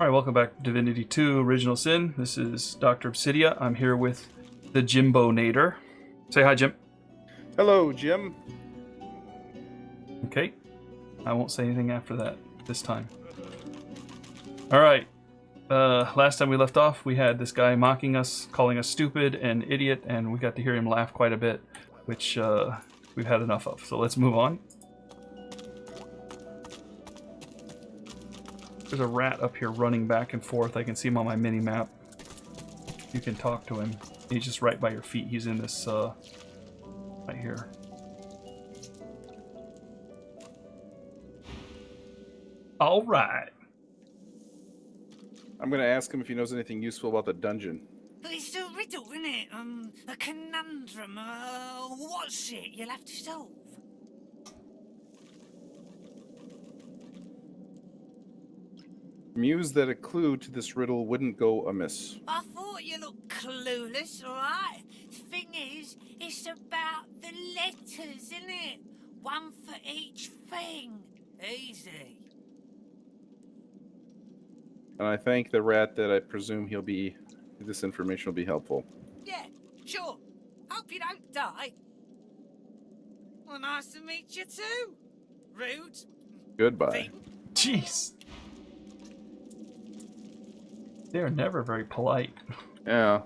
All right, welcome back to Divinity 2 Original Sin. This is Dr. Obsidia. I'm here with the Jimbo-nator. Say hi, Jim. Hello, Jim. Okay. I won't say anything after that this time. All right. Last time we left off, we had this guy mocking us, calling us stupid and idiot, and we got to hear him laugh quite a bit, which we've had enough of. So let's move on. There's a rat up here running back and forth. I can see him on my mini map. You can talk to him. He's just right by your feet. He's in this right here. All right. I'm going to ask him if he knows anything useful about the dungeon. But it's a riddle, isn't it? A conundrum. What's it you'll have to solve? Muse that a clue to this riddle wouldn't go amiss. I thought you looked clueless, alright? Thing is, it's about the letters, isn't it? One for each thing. Easy. And I thank the rat that I presume this information will be helpful. Yeah, sure. Hope you don't die. Well, nice to meet you too. Rude. Goodbye. Jeez. They're never very polite. Yeah.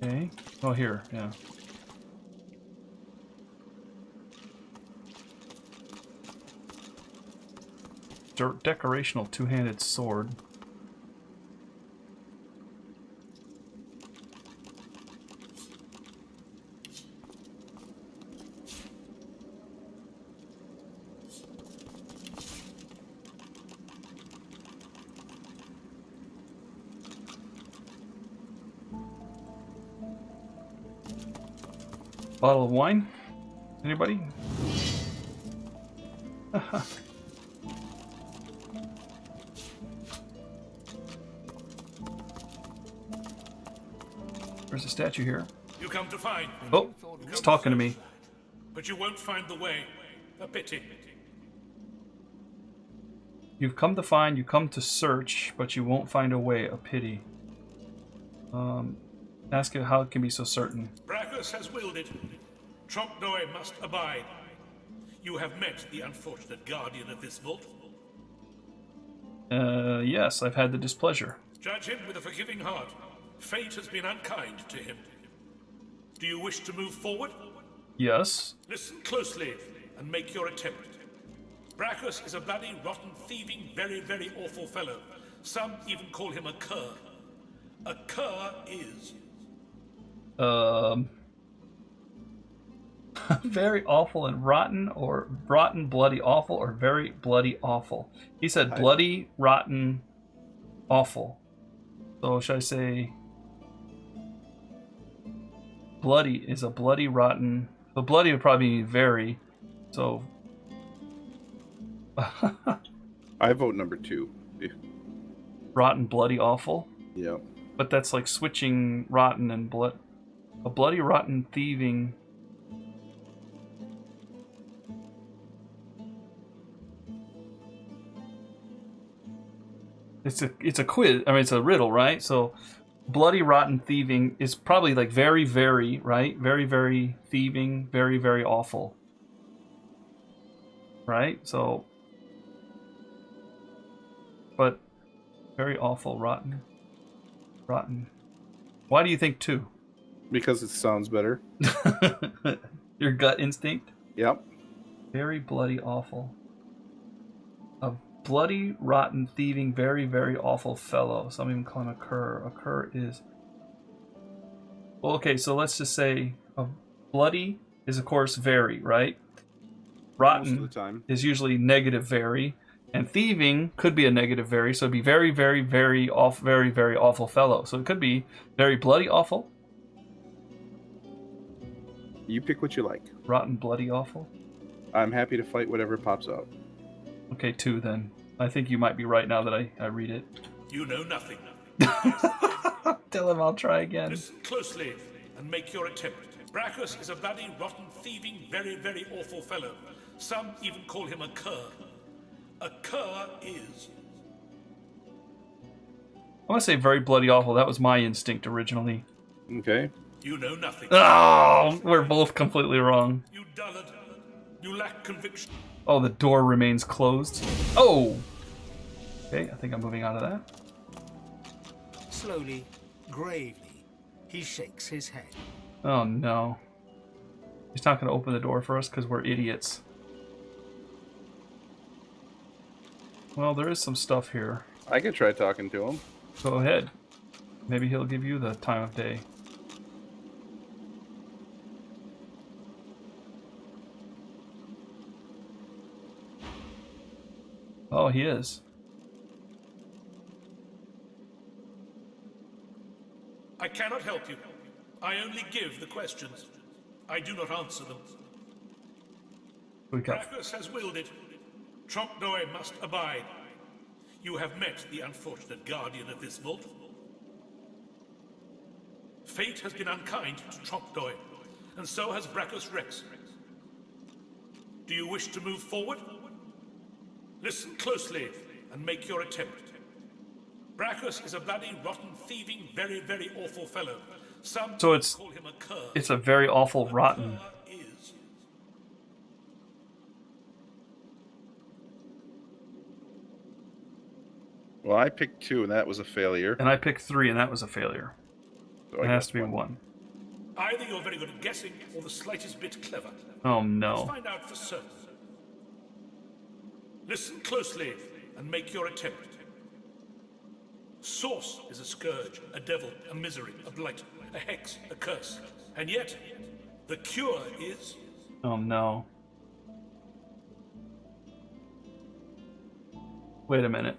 Okay. Oh, here. Yeah. Decorational two-handed sword. Bottle of wine? Anybody? There's a statue here. You come to find. Oh, it's talking to me. But you won't find the way. A pity. You've come to find, you come to search, but you won't find a way. A pity. Ask it how it can be so certain. Brachus has willed it. Trompe-l'oeil must abide. You have met the unfortunate guardian of this vault. Yes, I've had the displeasure. Judge him with a forgiving heart. Fate has been unkind to him. Do you wish to move forward? Yes. Listen closely and make your attempt. Brachus is a bloody, rotten, thieving, very, very awful fellow. Some even call him a cur. A cur is... very awful and rotten, or rotten, bloody, awful, or very bloody, awful. He said bloody, rotten, awful. So should I say bloody is a bloody, rotten... So bloody would probably be very. So... I vote number 2. Rotten, bloody, awful? Yeah. But that's like switching rotten and blood. A bloody, rotten, thieving... It's a quiz. I mean, it's a riddle, right? So, bloody, rotten, thieving is probably like very, very, right? Very, very thieving, very, very awful. Right? So, but very awful, rotten. Rotten. Why do you think 2? Because it sounds better. Your gut instinct? Yep. Very bloody, awful. A bloody, rotten, thieving, very, very awful fellow. Some even call him a cur. A cur is... Well, okay, so let's just say a bloody is, of course, very, right? Rotten Most of the time. is usually negative very. And thieving could be a negative very, so it'd be very, very, very very, very awful fellow. So it could be very bloody, awful. You pick what you like. Rotten, bloody, awful. I'm happy to fight whatever pops out. Okay, 2 then. I think you might be right now that I read it. You know nothing. Tell him I'll try again. Listen closely and make your attempt. Brachus is a bloody, rotten, thieving, very, very awful fellow. Some even call him a cur. A cur is. I want to say very bloody awful. That was my instinct originally. Okay. You know nothing. Oh, we're both completely wrong. You dullard. You lack conviction. Oh, the door remains closed. Oh! Okay, I think I'm moving out of that. Slowly, gravely, he shakes his head. Oh no. He's not going to open the door for us because we're idiots. Well, there is some stuff here. I could try talking to him. Go ahead. Maybe he'll give you the time of day. Oh, he is. I cannot help you. I only give the questions. I do not answer them. We got. Brachus has willed it. Trompdoy must abide. You have met the unfortunate guardian of this vault. Fate has been unkind to Trompdoy, and so has Brachus Rex. Do you wish to move forward? Listen closely and make your attempt. Brachus is a bloody, rotten, thieving, very, very awful fellow. Some So it's call him a cur. It's a very awful, rotten. Cur is. Well, I picked 2, and that was a failure. And I picked 3, and that was a failure. So I It has got to be 1. Either you're very good at guessing or the slightest bit clever. Oh Let's no. find out for certain. Listen closely and make your attempt. Source is a scourge, a devil, a misery, a blight, a hex, a curse. And yet, the cure is... Oh no. Wait a minute.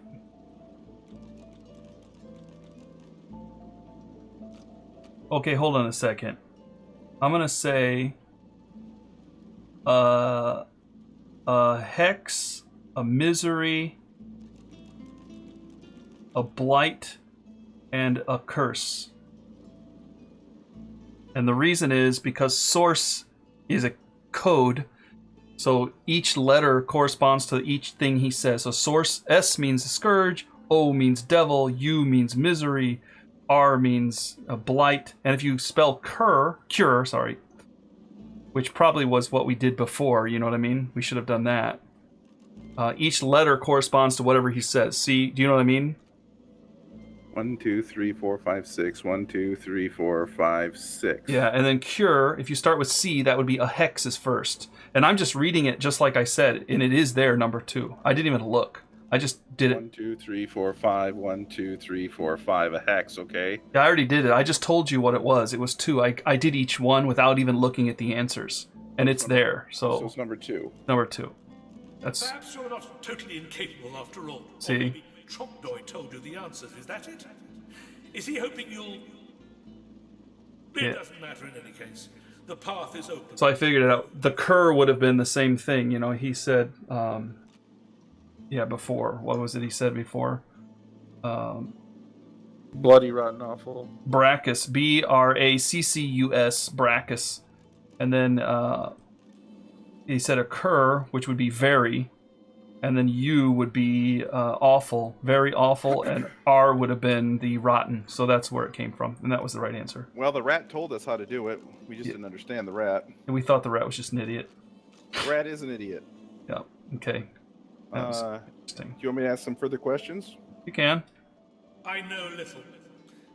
Okay, hold on a second. I'm gonna say a hex, a misery, a blight, and a curse. And the reason is because source is a code, so each letter corresponds to each thing he says. So source, S means scourge, O means devil, U means misery, R means a blight, and if you spell cure, which probably was what we did before, you know what I mean? We should have done that. Each letter corresponds to whatever he says. See, do you know what I mean? 1, 2, 3, 4, 5, 6. 1, 2, 3, 4, 5, 6. Yeah, and then cure, if you start with C, that would be a hex is first. And I'm just reading it just like I said, and it is there, number 2. I didn't even look. I just did it. 1, 2, 3, 4, 5. 1, 2, 3, 4, 5. A hex, okay? Yeah, I already did it. I just told you what it was. It was 2. I did each one without even looking at the answers. And it's there, So so it's number 2. number 2. That's Perhaps you're not totally incapable after all. See? Or maybe Trompdoy told you the answers. Is that it? Is he hoping you'll... It Yeah. doesn't matter in any case. The path is open. so I figured it out. The cur would have been the same thing, you know. He said, before. What was it he said before? Bloody, rotten, awful. Brachus, Braccus, Brachus, and then he said a cur, which would be very, and then U would be awful, very awful, and R would have been the rotten. So that's where it came from, and that was the right answer. Well, the rat told us how to do it. We just didn't understand the rat. And we thought the rat was just an idiot. The rat is an idiot. Yeah. Okay. That was Do interesting. you want me to ask some further questions? You can. I know little,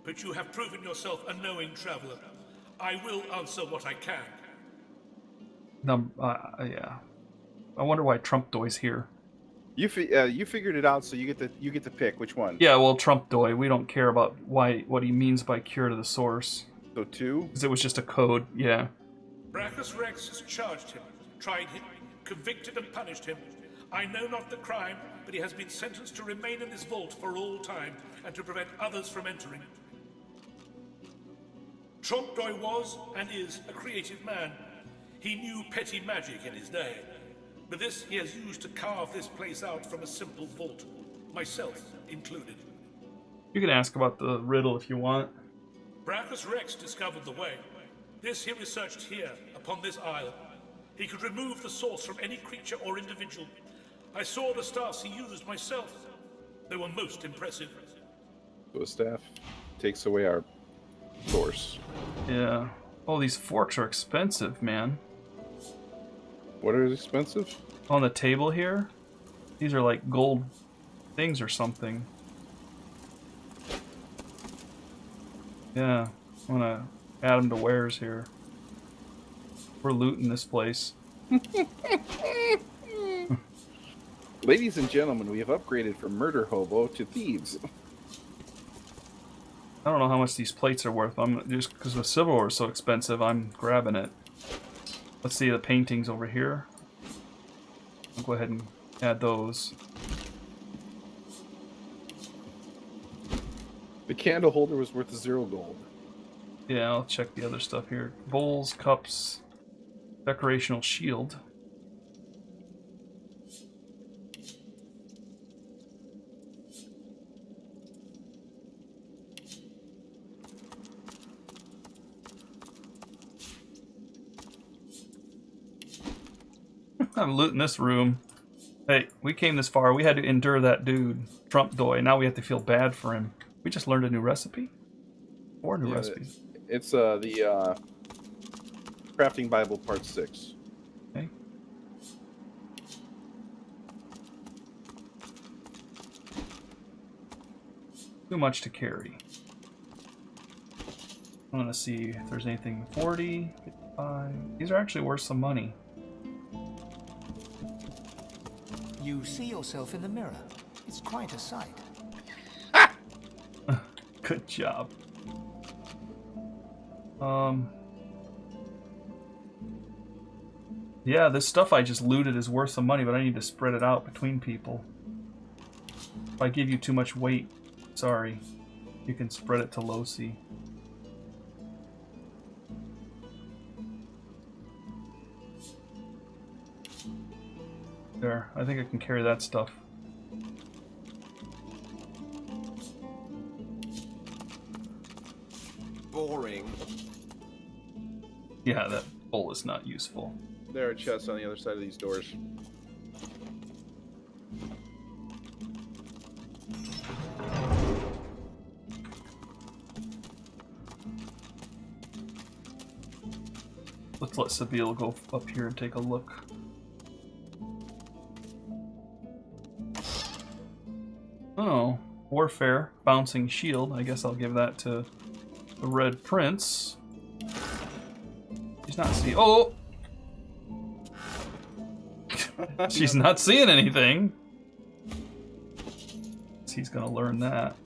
but you have proven yourself a knowing traveler. I will answer what I can. Yeah. I wonder why Trompdoy's here. You figured it out, so you get to pick which one. Yeah, well, Trompdoy, we don't care about what he means by cure to the source. So 2. Because it was just a code, yeah. Brachus Rex has charged him, tried him, convicted and punished him. I know not the crime, but he has been sentenced to remain in this vault for all time and to prevent others from entering. Trompdoy was and is a creative man. He knew petty magic in his day, but this he has used to carve this place out from a simple vault, myself included. You can ask about the riddle if you want. Brachus Rex discovered the way. This he researched here, upon this isle. He could remove the source from any creature or individual. I saw the staffs he used myself. They were most impressive. So a staff takes away our source. Yeah. Oh, these forks are expensive, man. What is expensive? On the table here, these are like gold things or something. Yeah, I'm gonna add them to wares here. We're looting this place. Ladies and gentlemen, we have upgraded from murder hobo to thieves. I don't know how much these plates are worth. I'm just because the silverware is so expensive, I'm grabbing it. Let's see the paintings over here. I'll go ahead and add those. The candle holder was worth 0 gold. Yeah, I'll check the other stuff here. Bowls, cups, decorational shield. I'm looting this room. Hey, we came this far. We had to endure that dude, Trump Doy. Now we have to feel bad for him. We just learned a new recipe? 4 new recipes. It's the Crafting Bible Part 6. Okay. Too much to carry. I'm gonna see if there's anything 40, 55. These are actually worth some money. You see yourself in the mirror. It's quite a sight. Good job. Yeah, this stuff I just looted is worth some money, but I need to spread it out between people. If I give you too much weight, sorry, you can spread it to Losi. There, I think I can carry that stuff. Boring. Yeah, that bowl is not useful. There are chests on the other side of these doors. Let's let Sabine go up here and take a look. Oh, Warfare, Bouncing Shield. I guess I'll give that to the Red Prince. She's not seeing. Oh! She's not seeing anything. He's gonna learn that.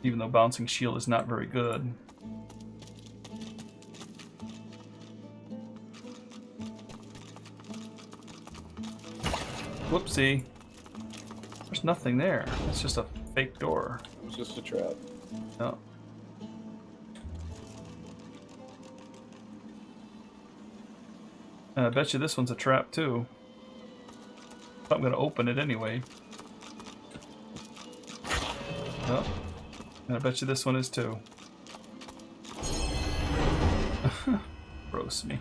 Even though Bouncing Shield is not very good. Whoopsie. There's nothing there. It's just a fake door. It was just a trap. No. And I bet you this one's a trap too. I'm gonna open it anyway. No. And I bet you this one is too. Roast me.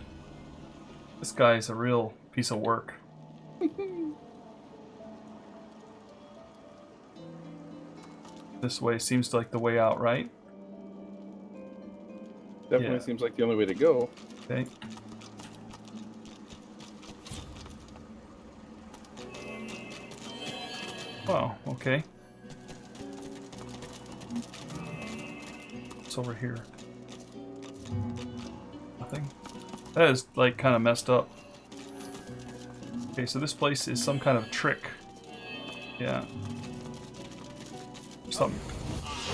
This guy's a real piece of work. This way seems like the way out, right? Definitely Yeah. seems like the only way to go. Okay. Wow, okay. What's over here? Nothing. That is, like, kind of messed up. Okay, so this place is some kind of trick. Yeah. Something.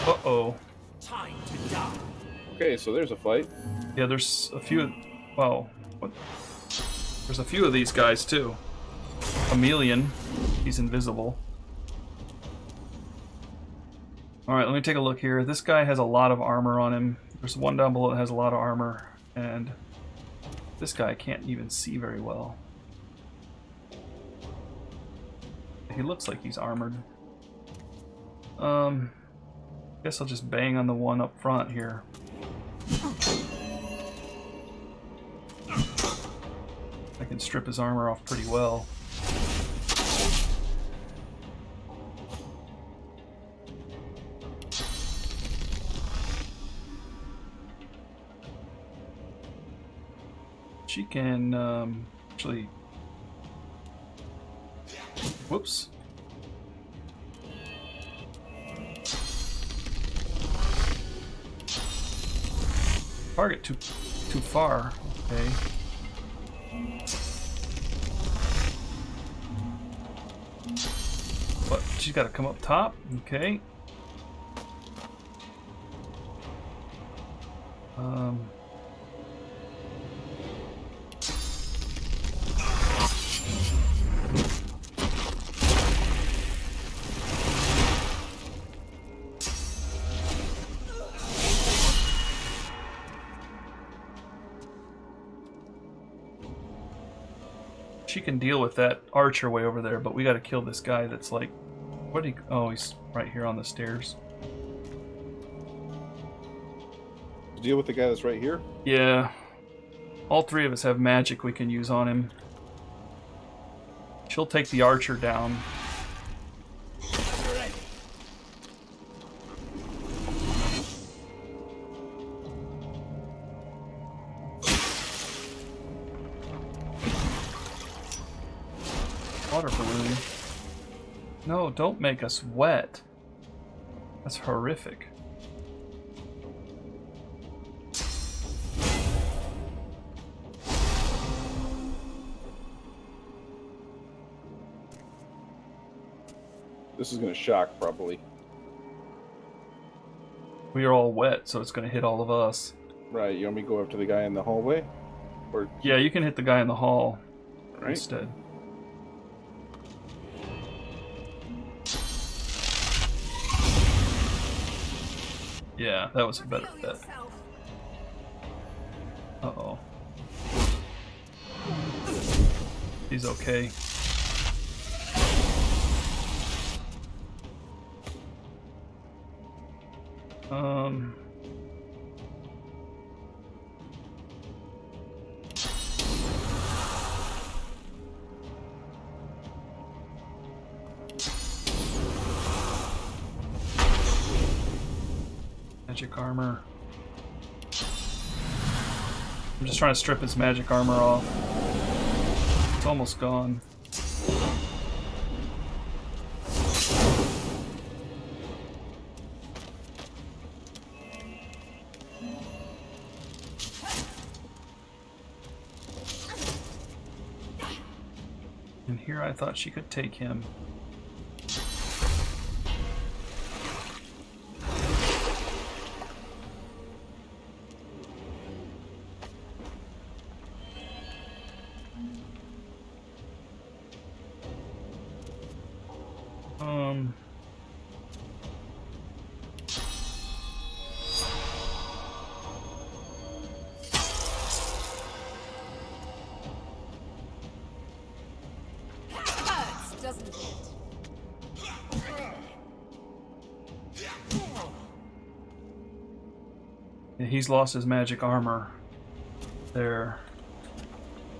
Uh-oh. Time to die. Okay, so there's a fight. Yeah, there's a few... Wow. What? There's a few of these guys, too. Chameleon. He's invisible. Alright, let me take a look here. This guy has a lot of armor on him. There's one down below that has a lot of armor. And this guy can't even see very well. He looks like he's armored. Guess I'll just bang on the one up front here. Like can strip his armor off pretty well. She can actually... Whoops. Target too far. Okay. But she's got to come up top. Okay. She can deal with that archer way over there, but we got to kill this guy that's like, what did he? Oh, he's right here on the stairs. Deal with the guy that's right here. Yeah, all three of us have magic we can use on him. She'll take the archer down. Water balloon. No, don't make us wet. That's horrific. This is going to shock, probably. We are all wet, so it's going to hit all of us. Right, you want me to go up to the guy in the hallway? Or Yeah, you can hit the guy in the hall right? instead. Yeah, that was a better bet. Uh-oh. He's okay. Magic armor. I'm just trying to strip his magic armor off. It's almost gone. And here I thought she could take him. Doesn't it? Yeah, he's lost his magic armor. There.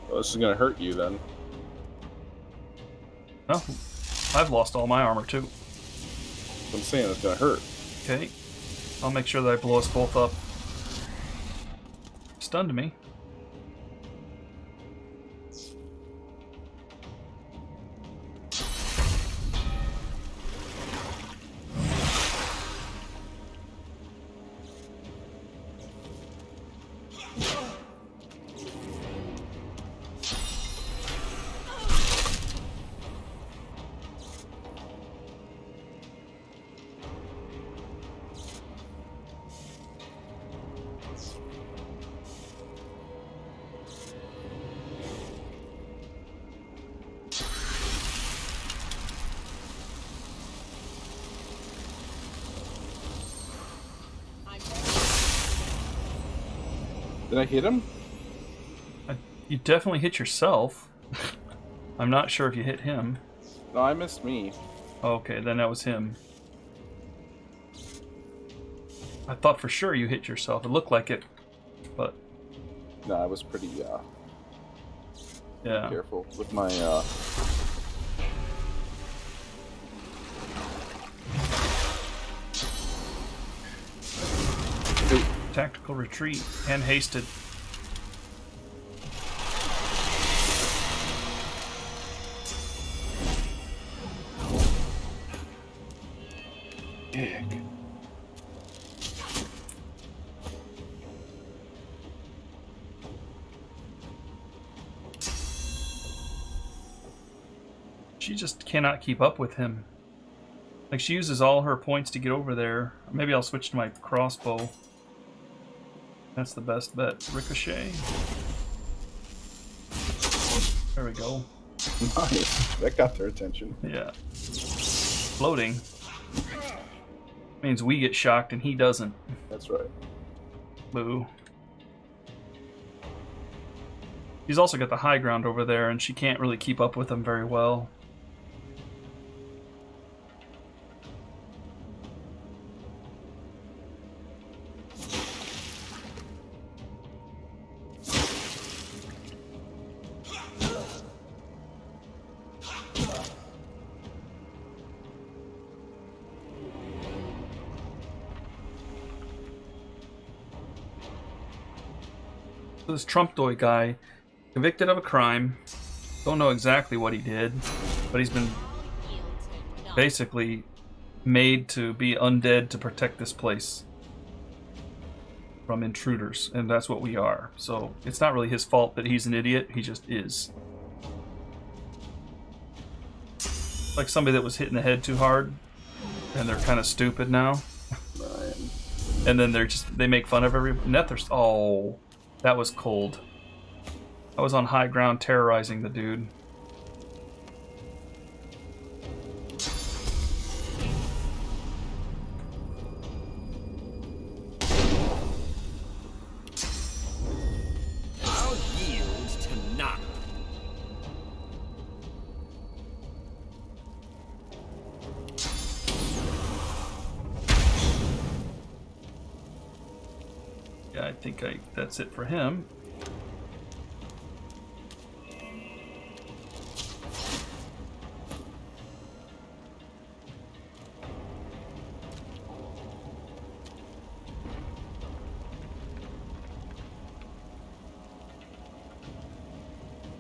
Well, this is going to hurt you then. Oh, I've lost all my armor too. I'm saying it's going to hurt. Okay. I'll make sure that I blow us both up. Stunned me. Did I hit him? You definitely hit yourself. I'm not sure if you hit him. No, I missed me. Okay, then that was him. I thought for sure you hit yourself. It looked like it, but... No, I was pretty, Yeah. Careful with my Tactical retreat and hasted. Dick. She just cannot keep up with him. Like, she uses all her points to get over there. Maybe I'll switch to my crossbow. That's the best bet. Ricochet. There we go. Nice. That got their attention. Yeah. Floating means we get shocked and he doesn't. That's right. Boo. He's also got the high ground over there, and she can't really keep up with him very well. This Trumpdoy guy, convicted of a crime, don't know exactly what he did, but he's been basically made to be undead to protect this place from intruders, and that's what we are. So it's not really his fault that he's an idiot, he just is. Like somebody that was hit in the head too hard, and they're kind of stupid now. Ryan. And then they make fun of every Nether's. Oh, that was cold. I was on high ground terrorizing the dude. I'll yield to none. Yeah, I think that's it for him.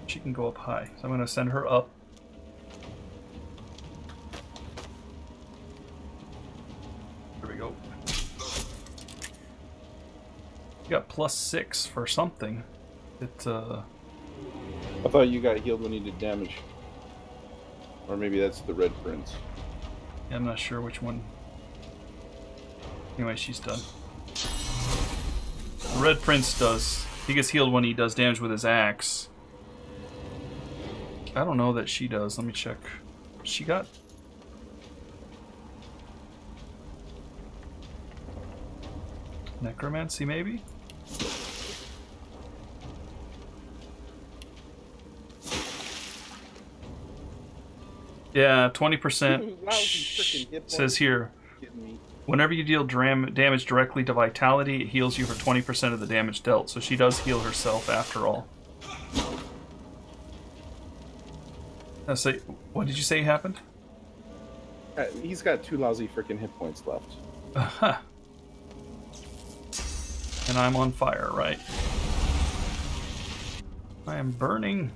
She can go up high, so I'm going to send her up. There we go. You got +6 for something. It I thought you got healed when you did damage. Or maybe that's the Red Prince. yeah, I'm not sure which one. Anyway, she's done. The Red Prince does. He gets healed when he does damage with his axe. I don't know that she does. Let me check. She got... Necromancy, maybe? Yeah, 20% says here. Whenever you deal damage directly to Vitality, it heals you for 20% of the damage dealt. So she does heal herself after all. So, what did you say happened? He's got 2 lousy freaking hit points left. Uh-huh. And I'm on fire, right? I am burning.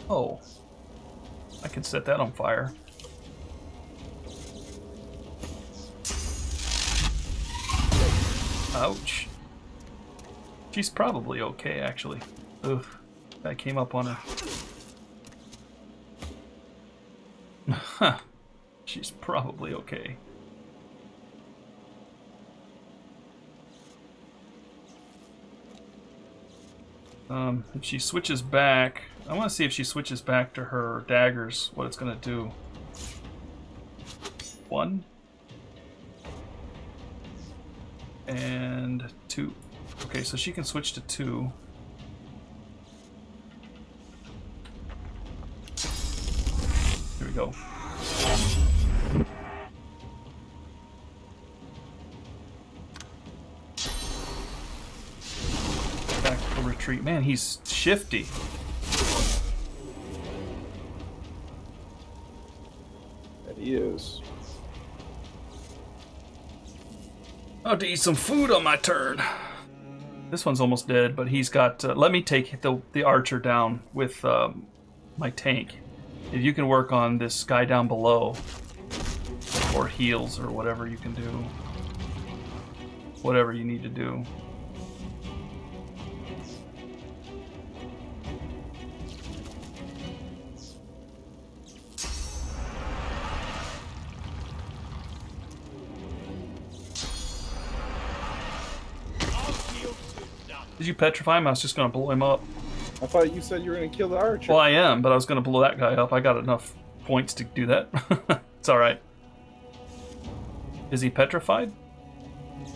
Oh. I can set that on fire. Ouch. She's probably okay, actually. Ugh. That came up on her. Huh. She's probably okay. If she switches back, I want to see if she switches back to her daggers, what it's going to do. 1. And 2. Okay, so she can switch to 2. Here we go. retreat. Man, he's shifty. That he is. I have to eat some food on my turn. This one's almost dead, but he's got... let me take the archer down with my tank. If you can work on this guy down below, or heals, or whatever you can do. Whatever you need to do. Did you petrify him? I was just going to blow him up. I thought you said you were going to kill the archer. Well, I am, but I was going to blow that guy up. I got enough points to do that. It's alright. Is he petrified?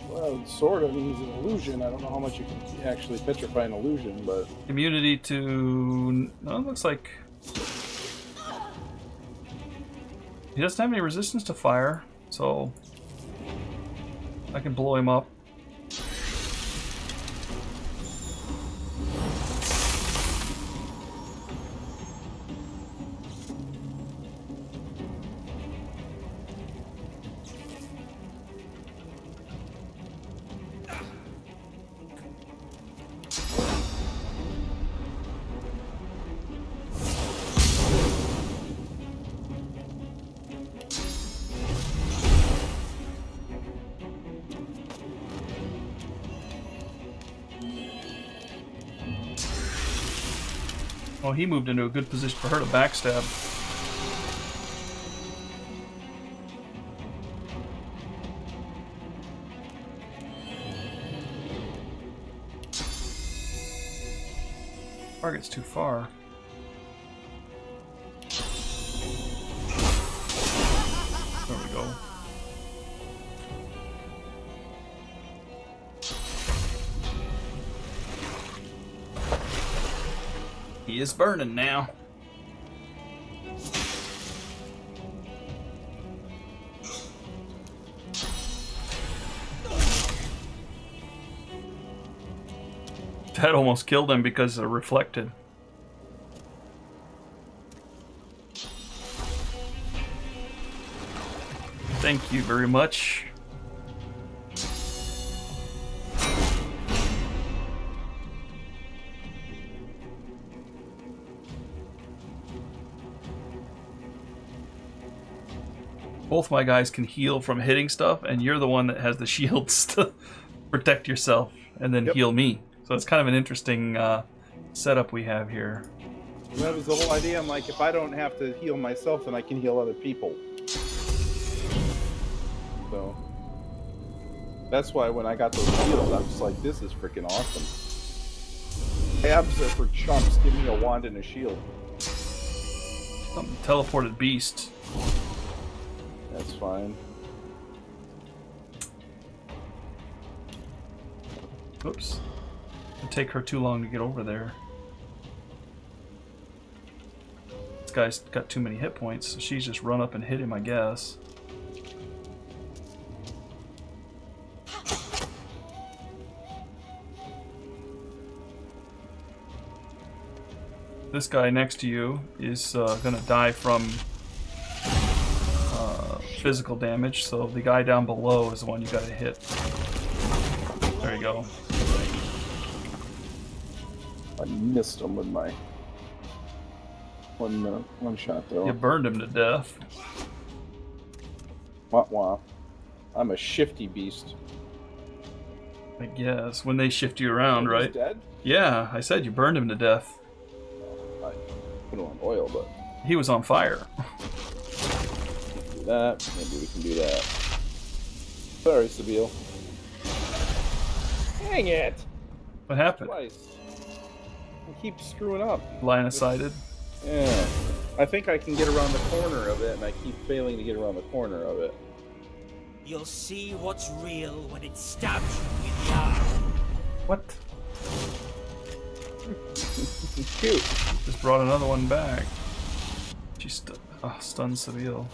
Well, sort of. I mean, he's an illusion. I don't know how much you can actually petrify an illusion, but... Immunity to... No, it looks like... He doesn't have any resistance to fire, so... I can blow him up. Oh, he moved into a good position for her to backstab. Target's too far. There we go. He is burning now. That almost killed him because it reflected. Thank you very much. Both my guys can heal from hitting stuff, and you're the one that has the shields to protect yourself and then heal me. So it's kind of an interesting setup we have here. That was the whole idea. I'm like, if I don't have to heal myself, then I can heal other people. So that's why when I got those shields, I was like, this is freaking awesome. Abs are for chumps. Give me a wand and a shield. Something teleported beast. That's fine. Oops. It'll take her too long to get over there. This guy's got too many hit points, so she's just run up and hit him, I guess. This guy next to you is gonna die from physical damage, so the guy down below is the one you gotta hit. There you go. I missed him with my one shot though. You burned him to death. Wah wah. I'm a shifty beast. I guess. When they shift you around, He's right? dead? Yeah, I said you burned him to death. I put him on oil, but He was on fire. do that. Maybe we can do that. Sorry, Sabille. Dang it! What happened? Twice. I keep screwing up. Line of sighted. Yeah. I think I can get around the corner of it, and I keep failing to get around the corner of it. You'll see what's real when it stabs you in the eye. What? Cute. Just brought another one back. She stunned Seville.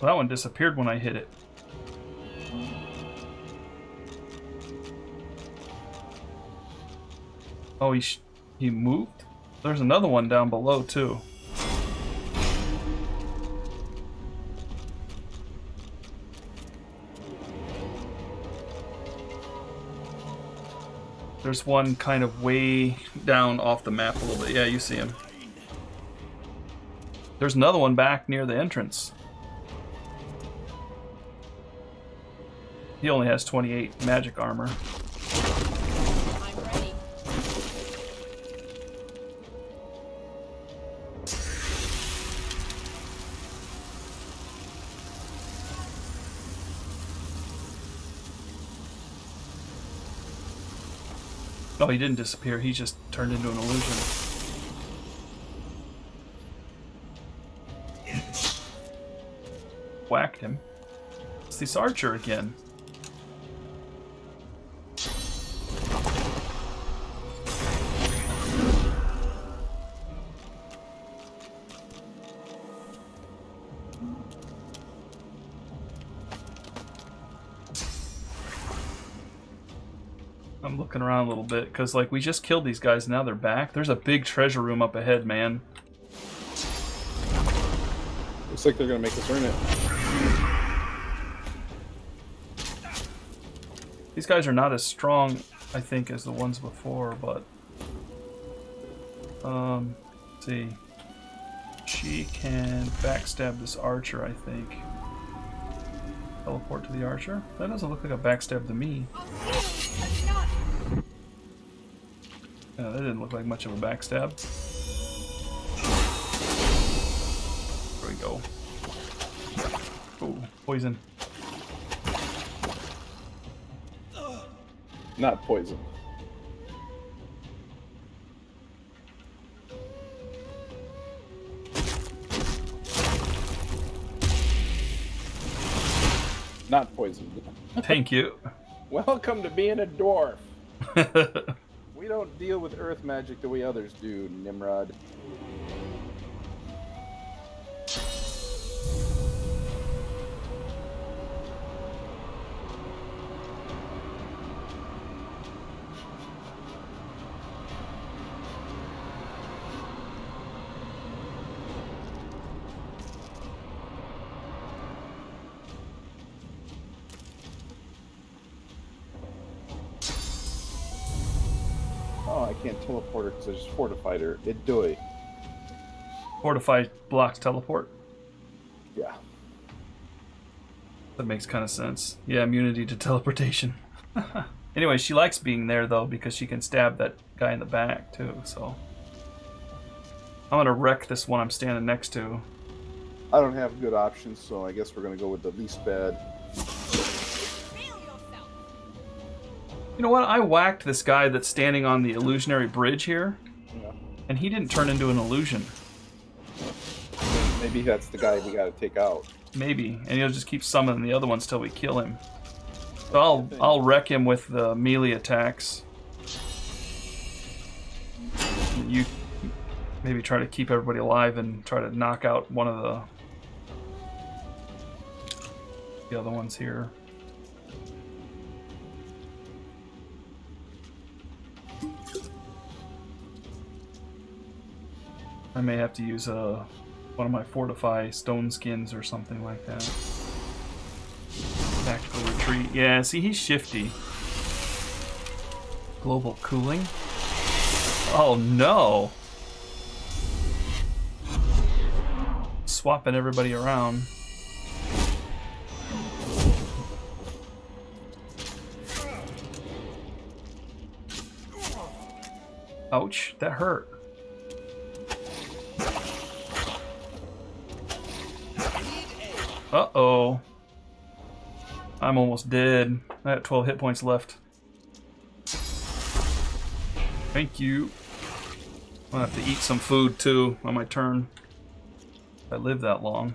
Well, that one disappeared when I hit it. Oh, he moved? There's another one down below, too. There's one kind of way down off the map a little bit. Yeah, you see him. There's another one back near the entrance. He only has 28 magic armor. I'm ready. Oh, he didn't disappear. He just turned into an illusion. Whacked him. It's this archer again. I'm looking around a little bit because, like, we just killed these guys. Now they're back. There's a big treasure room up ahead, man. Looks like they're gonna make us earn it. These guys are not as strong, I think, as the ones before, but let's see. She can backstab this archer, I think. Teleport to the archer? That doesn't look like a backstab to me. Yeah, that didn't look like much of a backstab. There we go. Oh, poison. Not poison. Not poisoned. Thank you. Welcome to being a dwarf. We don't deal with earth magic the way others do, Nimrod. Oh, I can't teleport her because I just fortified her. It do it. Fortify blocks teleport. Yeah. That makes kind of sense. Yeah, immunity to teleportation. Anyway, she likes being there, though, because she can stab that guy in the back, too, so... I'm gonna wreck this one I'm standing next to. I don't have good options, so I guess we're gonna go with the least bad. You know what? I whacked this guy that's standing on the illusionary bridge here, Yeah. and he didn't turn into an illusion. Maybe that's the guy we gotta take out. Maybe, and he'll just keep summoning the other ones till we kill him. So I'll wreck him with the melee attacks. You maybe try to keep everybody alive and try to knock out one of the other ones here. I may have to use one of my fortify stone skins or something like that. Tactical retreat. Yeah, see, he's shifty. Global cooling. Oh no! Swapping everybody around. Ouch, that hurt. Uh-oh. I'm almost dead. I had 12 hit points left. Thank you. I'll have to eat some food too on my turn. If I live that long.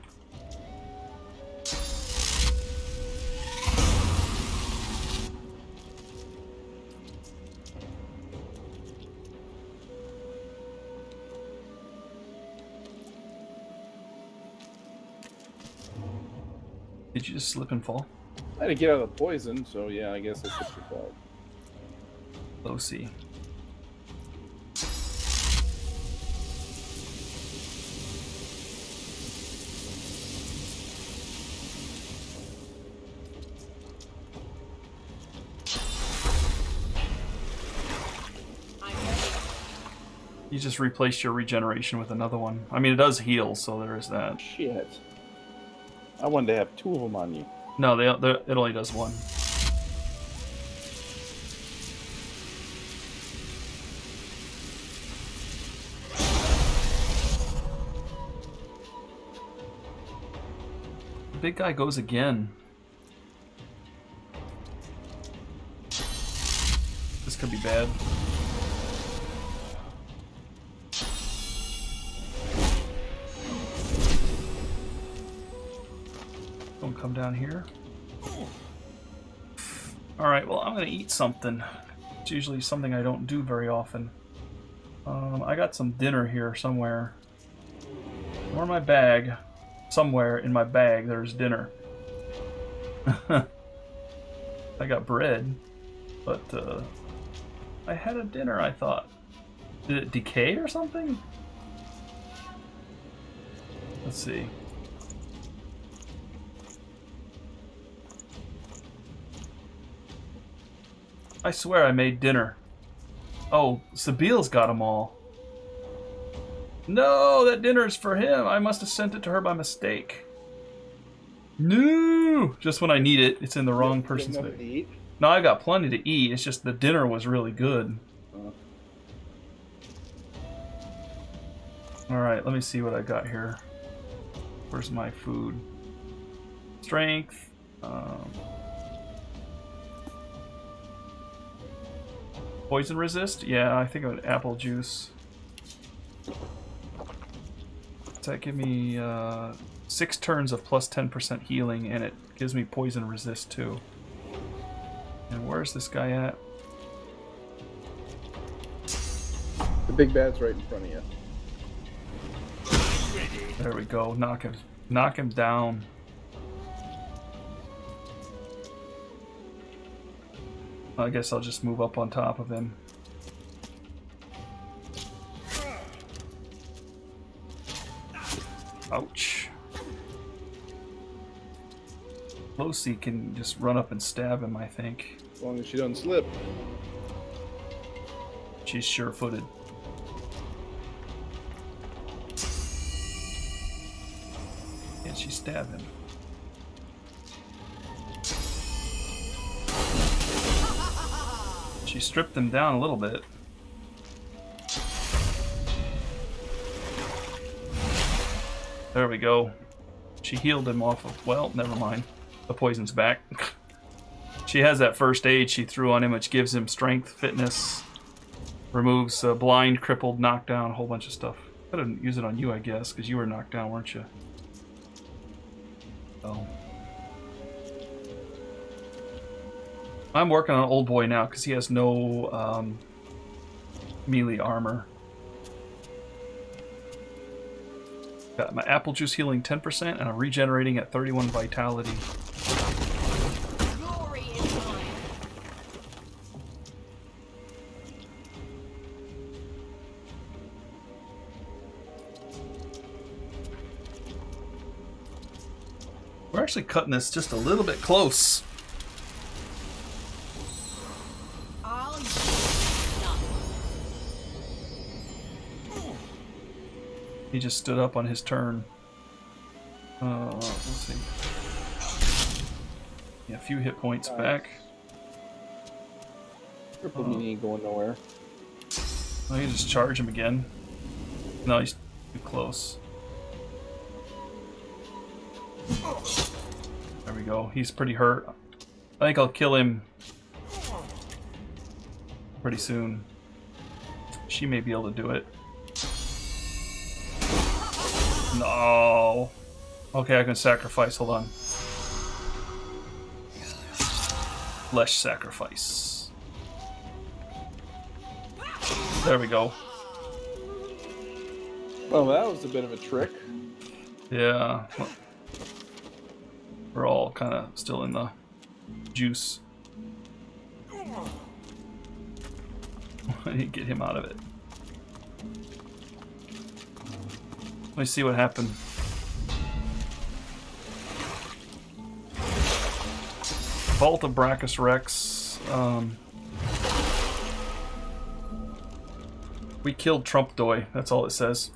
Did you just slip and fall? I had to get out of the poison, so yeah, I guess I slipped and fell. Low C. I'm ready. You just replaced your regeneration with another one. I mean, it does heal, so there is that. Shit. I wanted to have 2 of them on you. No, it only does one. The big guy goes again. This could be bad. Don't come down here. Alright, well, I'm gonna eat something. It's usually something I don't do very often. I got some dinner here somewhere. Or my bag. Somewhere in my bag there's dinner. I got bread, but I had a dinner, I thought. Did it decay or something? Let's see. I swear I made dinner. Oh, Sabile's got them all. No, that dinner's for him. I must have sent it to her by mistake. No! Just when I need it, it's in the wrong person's enough bag. to eat? No, I got plenty to eat. It's just the dinner was really good. Alright, let me see what I got here. Where's my food? Strength. Poison resist? Yeah, I think of an apple juice. Does that give me 6 turns of plus 10% healing, and it gives me poison resist too. And where's this guy at? The big bad's right in front of you. There we go. Knock him down. I guess I'll just move up on top of him. Ouch. Losi can just run up and stab him, I think. As long as she doesn't slip. She's sure-footed. Can she stab him? She stripped him down a little bit. There we go. She healed him off of... Well, never mind. The poison's back. She has that first aid she threw on him, which gives him strength, fitness, removes blind, crippled, knockdown, a whole bunch of stuff. Could have used it on you, I guess, because you were knocked down, weren't you? Oh. I'm working on Old Boy now because he has no melee armor. Got my apple juice healing 10% and I'm regenerating at 31 vitality. Glory is mine. We're actually cutting this just a little bit close. I'll use none. He just stood up on his turn. Let's see. Yeah, a few hit points back. Triple meanie ain't going nowhere. I can just charge him again. No, he's too close. There we go. He's pretty hurt. I think I'll kill him pretty soon. She may be able to do it. No. Okay, I can sacrifice. Hold on. Flesh sacrifice. There we go. Well, that was a bit of a trick. Yeah. We're all kind of still in the juice. I need to get him out of it. Let me see what happened. Vault of Brachus Rex. We killed Trump Doy. That's all it says.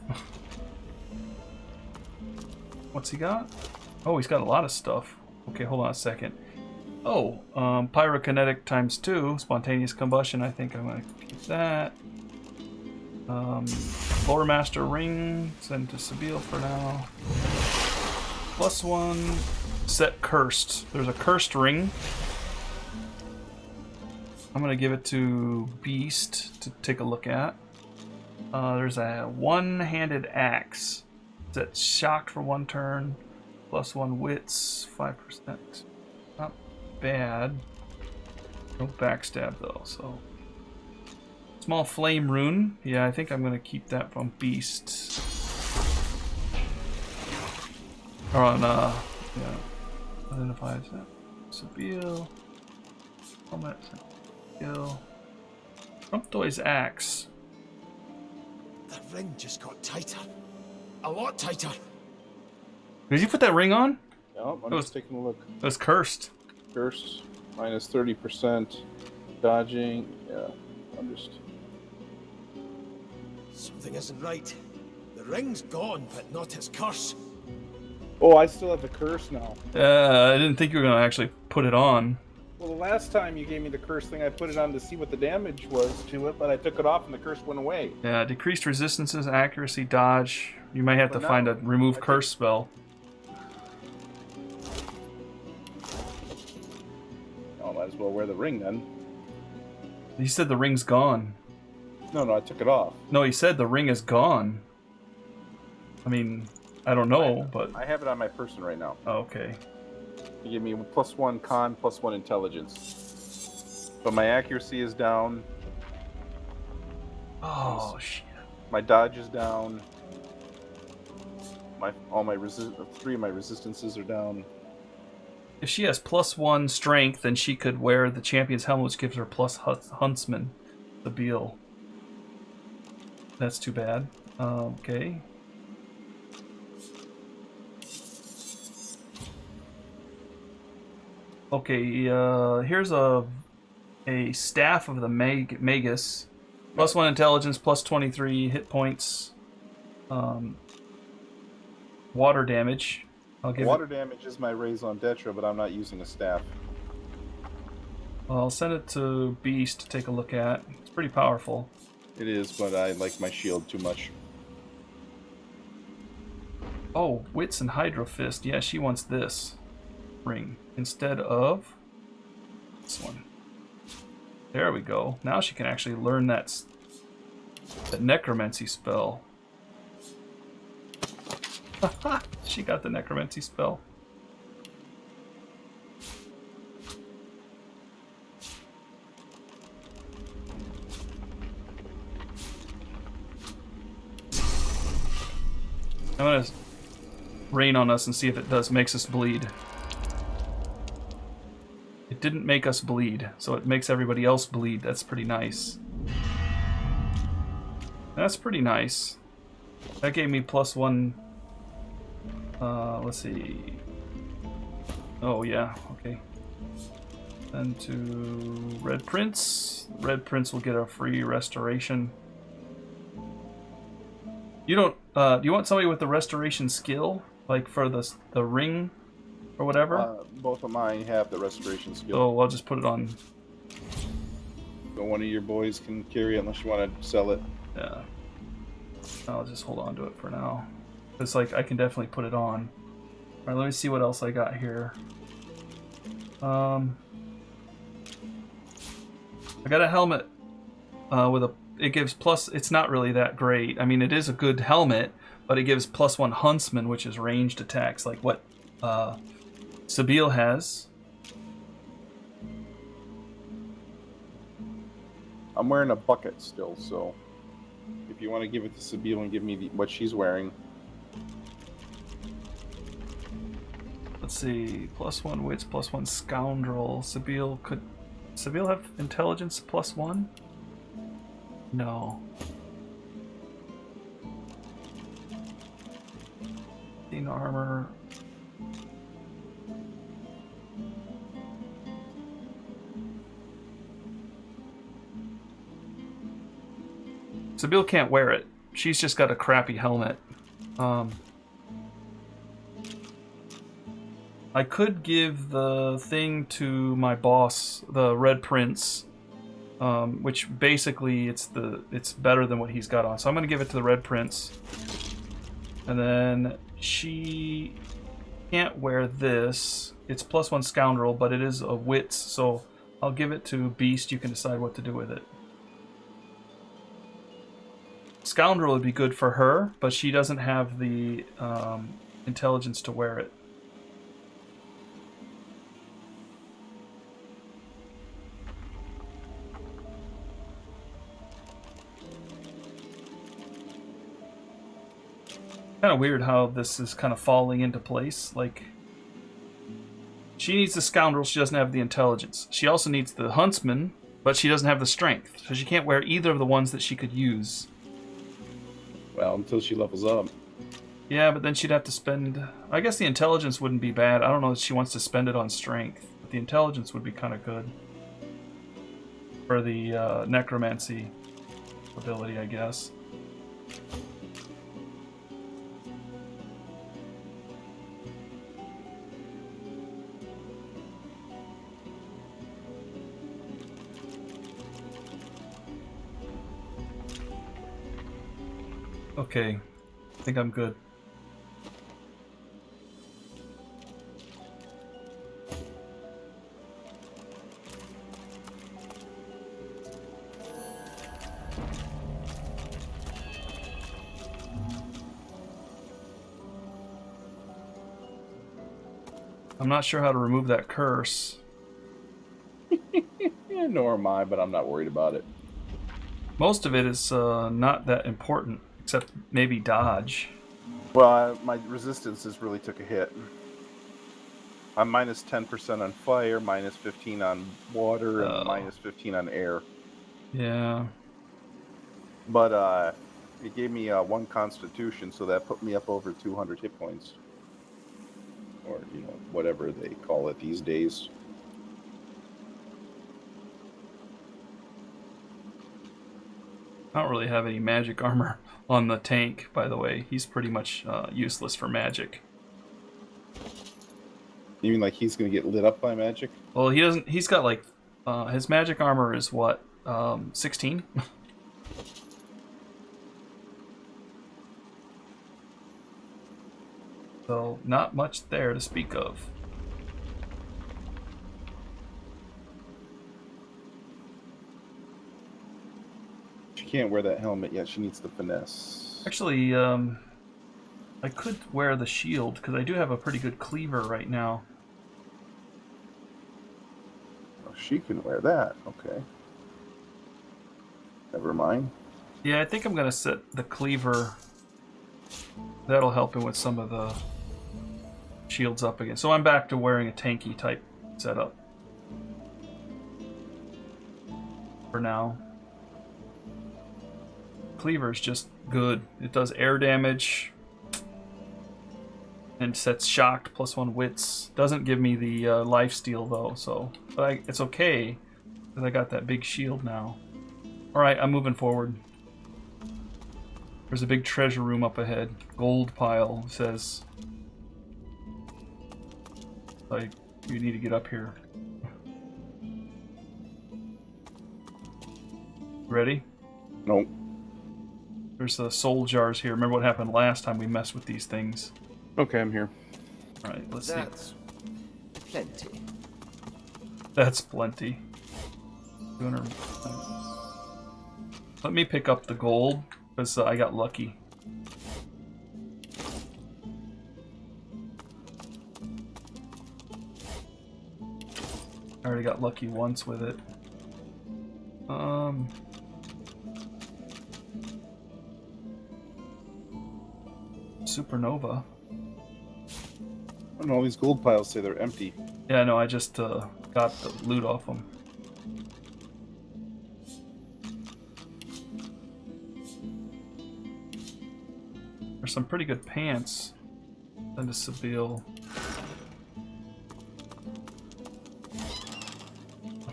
What's he got? Oh, he's got a lot of stuff. Okay, hold on a second. Oh, pyrokinetic times 2, spontaneous combustion. I think I'm gonna keep that. Lore Master Ring, send to Sabile for now. +1, set cursed. There's a cursed ring. I'm gonna give it to Beast to take a look at. There's a one-handed axe that's shocked for 1 turn. +1 wits, 5%. Not bad. No backstab though, so. Small flame rune. Yeah, I think I'm gonna keep that from Beast. Or on, yeah. Identifies that. Sabile. Helmet. Skill. Trump Doy's axe. That ring just got tighter. A lot tighter. Did you put that ring on? No, I'm just taking a look. It was cursed. Curse, minus 30%. Dodging, yeah. I'm just... Something isn't right. The ring's gone, but not its curse. Oh, I still have the curse now. I didn't think you were gonna actually put it on. Well, the last time you gave me the curse thing, I put it on to see what the damage was to it, but I took it off and the curse went away. Yeah, decreased resistances, accuracy, dodge. You might have to find a remove curse spell. Oh, might as well wear the ring then. He said the ring's gone. No, I took it off. No, he said the ring is gone. I mean, I don't know, but... I have it on my person right now. Oh, okay. He gave me +1 con, +1 intelligence. But my accuracy is down. Oh, shit. My dodge is down. Three of my resistances are down. If she has +1 strength, then she could wear the champion's helmet, which gives her plus huntsman, the Beal. That's too bad. Okay. Okay, here's a staff of the Magus. +1 intelligence, +23 hit points. Water damage. I'll give Water damage is my raison d'etre, but I'm not using a staff. I'll send it to Beast to take a look at. It's pretty powerful. It is, but I like my shield too much. Oh, Wits and Hydro Fist. Yeah, she wants this ring instead of this one. There we go. Now she can actually learn that necromancy spell. She got the necromancy spell. I'm gonna rain on us and see if it makes us bleed. It didn't make us bleed, so it makes everybody else bleed. That's pretty nice. That's pretty nice. That gave me +1. Let's see. Oh yeah, okay. Then to Red Prince. Red Prince will get a free restoration. You don't. Do you want somebody with the restoration skill, like for the ring, or whatever? Both of mine have the restoration skill. Oh, I'll just put it on. So one of your boys can carry it unless you want to sell it. Yeah. I'll just hold on to it for now. It's like I can definitely put it on. All right, let me see what else I got here. I got a helmet with a. It gives plus. It's not really that great. I mean, it is a good helmet, but it gives +1 huntsman, which is ranged attacks, like what Sabile has. I'm wearing a bucket still, so if you want to give it to Sabile and give me what she's wearing. Let's see. +1 wits, +1 scoundrel. Sabine have intelligence +1? No. In armor. Sabine can't wear it. She's just got a crappy helmet. I could give the thing to my boss, the Red Prince, which basically it's better than what he's got on. So I'm gonna give it to the Red Prince, and then she can't wear this. It's +1 scoundrel, but it is a wits, so I'll give it to Beast. You can decide what to do with it. Scoundrel would be good for her, but she doesn't have the intelligence to wear it. Kind of weird how this is kind of falling into place. Like, she needs the scoundrel, she doesn't have the intelligence. She also needs the huntsman, but she doesn't have the strength. So she can't wear either of the ones that she could use. Well, until she levels up. Yeah, but then she'd have to spend... I guess the intelligence wouldn't be bad. I don't know if she wants to spend it on strength. But the intelligence would be kind of good. For the necromancy ability, I guess. Okay, I think I'm good. I'm not sure how to remove that curse. Yeah, nor am I, but I'm not worried about it. Most of it is not that important, except maybe dodge. Well, my resistances really took a hit. I'm minus 10% on fire, minus 15 on water, and minus 15 on air. Yeah. But it gave me 1 constitution, so that put me up over 200 hit points. Or, you know, whatever they call it these days. I don't really have any magic armor on the tank, by the way. He's pretty much useless for magic. You mean like he's going to get lit up by magic? Well, he doesn't. He's got like his magic armor is what, 16. So not much there to speak of. She can't wear that helmet yet. She needs the finesse. Actually, I could wear the shield because I do have a pretty good cleaver right now. Oh, she can wear that. Okay. Never mind. Yeah, I think I'm gonna set the cleaver. That'll help him with some of the shields up again. So I'm back to wearing a tanky type setup for now. Cleaver's just good. It does air damage and sets shocked +1 wits. Doesn't give me the lifesteal though, so but it's okay because I got that big shield now. All right, I'm moving forward. There's a big treasure room up ahead. Gold pile says. Like, you need to get up here. Ready? Nope. There's the soul jars here. Remember what happened last time we messed with these things. Okay, I'm here. Alright, let's That's plenty. see. That's plenty. 200. Let me pick up the gold, because I got lucky. I already got lucky once with it. Supernova. And all these gold piles say they're empty. Yeah, no, I just got the loot off them. There's some pretty good pants. Send to Sabille.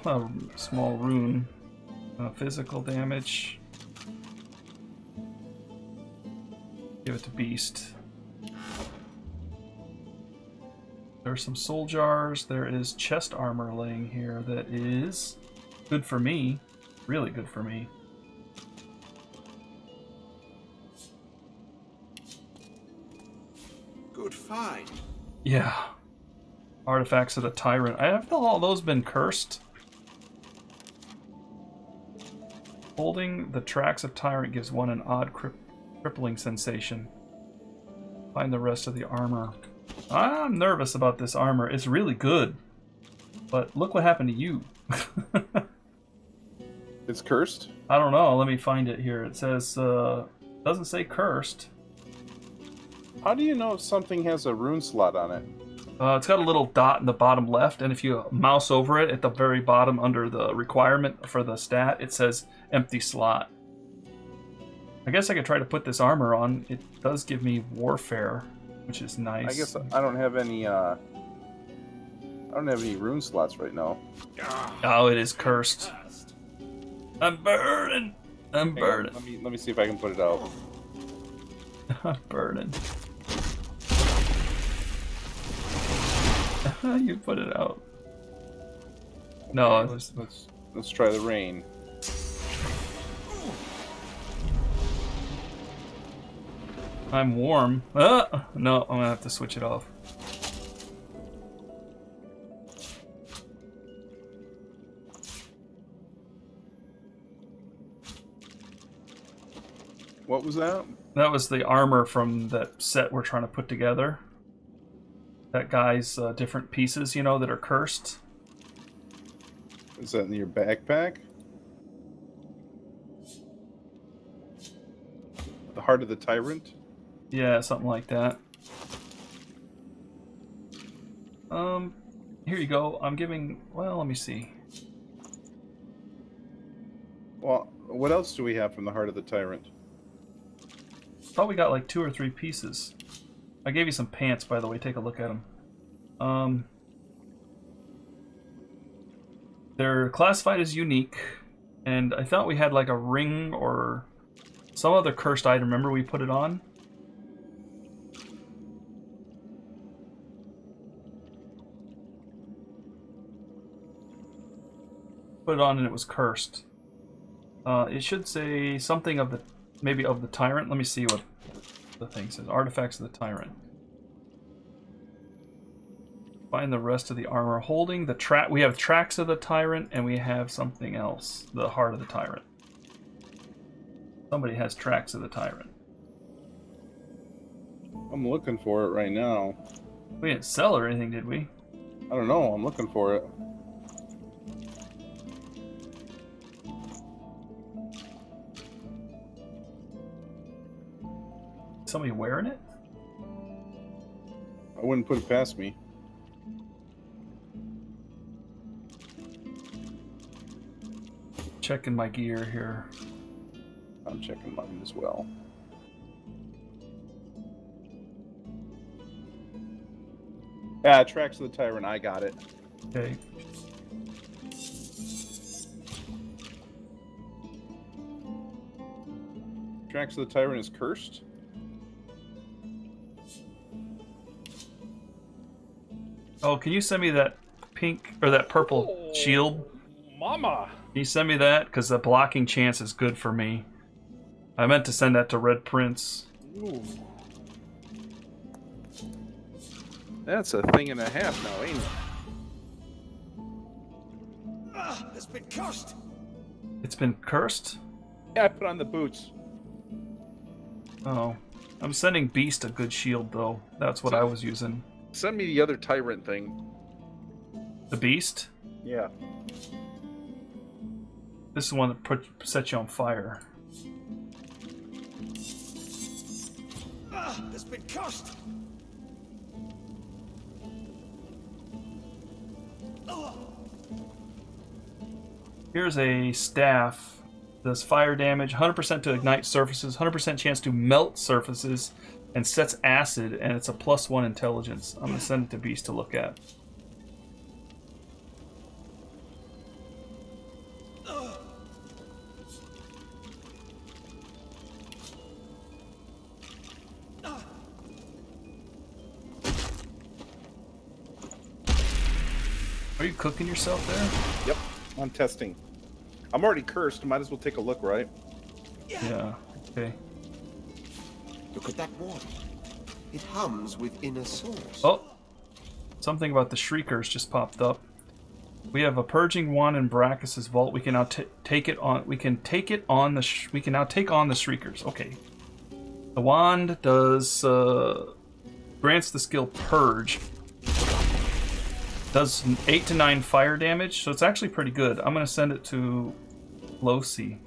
A small rune. Physical damage. Give it to Beast. There's some soul jars. There is chest armor laying here that is good for me. Really good for me. Good find. Yeah. Artifacts of the Tyrant. I have all those been cursed. Holding the tracks of Tyrant gives one an odd crippling sensation. Find the rest of the armor. I'm nervous about this armor. It's really good. But look what happened to you. It's cursed? I don't know. Let me find it here. It says, doesn't say cursed. How do you know if something has a rune slot on it? It's got a little dot in the bottom left, and if you mouse over it at the very bottom under the requirement for the stat, it says empty slot. I guess I could try to put this armor on. It does give me warfare, which is nice. I guess I don't have any rune slots right now. Oh, it is cursed. I'm burning. I'm Hang on, burning. let me see if I can put it out. I'm burning. You put it out. No, Okay, let's try the rain. I'm warm. No, I'm gonna have to switch it off. What was that? That was the armor from that set we're trying to put together. That guy's different pieces, you know, that are cursed. Is that in your backpack? The Heart of the Tyrant? Yeah, something like that. Here you go. I'm giving... Well, let me see. Well, what else do we have from the Heart of the Tyrant? Thought we got like 2 or 3 pieces. I gave you some pants, by the way. Take a look at them. They're classified as unique, and I thought we had like a ring or some other cursed item. Remember we put it on? Put it on and it was cursed. It should say something of the... Maybe of the Tyrant. Let me see what the thing says. Artifacts of the Tyrant. Find the rest of the armor. Holding the track. We have tracks of the Tyrant, and we have something else. The Heart of the Tyrant. Somebody has tracks of the Tyrant. I'm looking for it right now. We didn't sell or anything, did we? I don't know. I'm looking for it. Somebody wearing it? I wouldn't put it past me. Checking my gear here. I'm checking mine as well. Yeah, Tracks of the Tyrant. I got it. Okay. Tracks of the Tyrant is cursed. Oh, can you send me that pink or that purple shield? Mama! Can you send me that? Because the blocking chance is good for me. I meant to send that to Red Prince. Ooh. That's a thing and a half now, ain't it? It's been cursed. It's been cursed? Yeah, I put on the boots. Oh. I'm sending Beast a good shield, though. That's what I was using. Send me the other Tyrant thing. The Beast? Yeah. This is the one that sets you on fire. It's been cursed. Here's a staff. Does fire damage, 100% to ignite surfaces, 100% chance to melt surfaces, and sets acid, and it's a +1 intelligence. I'm going to send it to Beast to look at. Are you cooking yourself there? Yep, I'm testing. I'm already cursed. Might as well take a look, right? Yeah, okay. Look at that wand. It hums with inner source. Oh! Something about the Shriekers just popped up. We have a purging wand in Brachus's vault. We can now take it on. We can take it on the. We can now take on the Shriekers. Okay. The wand does grants the skill Purge. Does 8 to 9 fire damage, so it's actually pretty good. I'm gonna send it to Losi.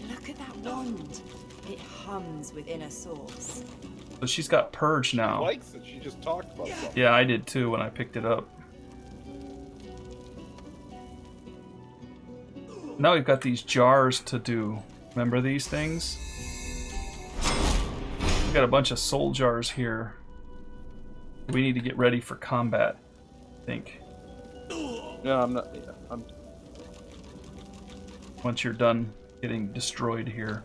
Look at that wand. It hums with inner source. So she's got Purge now. She likes it. She just talked about it. Yeah, I did too when I picked it up. Now we've got these jars to do. Remember these things? We've got a bunch of soul jars here. We need to get ready for combat, I think. Yeah, I'm not. Yeah, I'm. Once you're done getting destroyed here.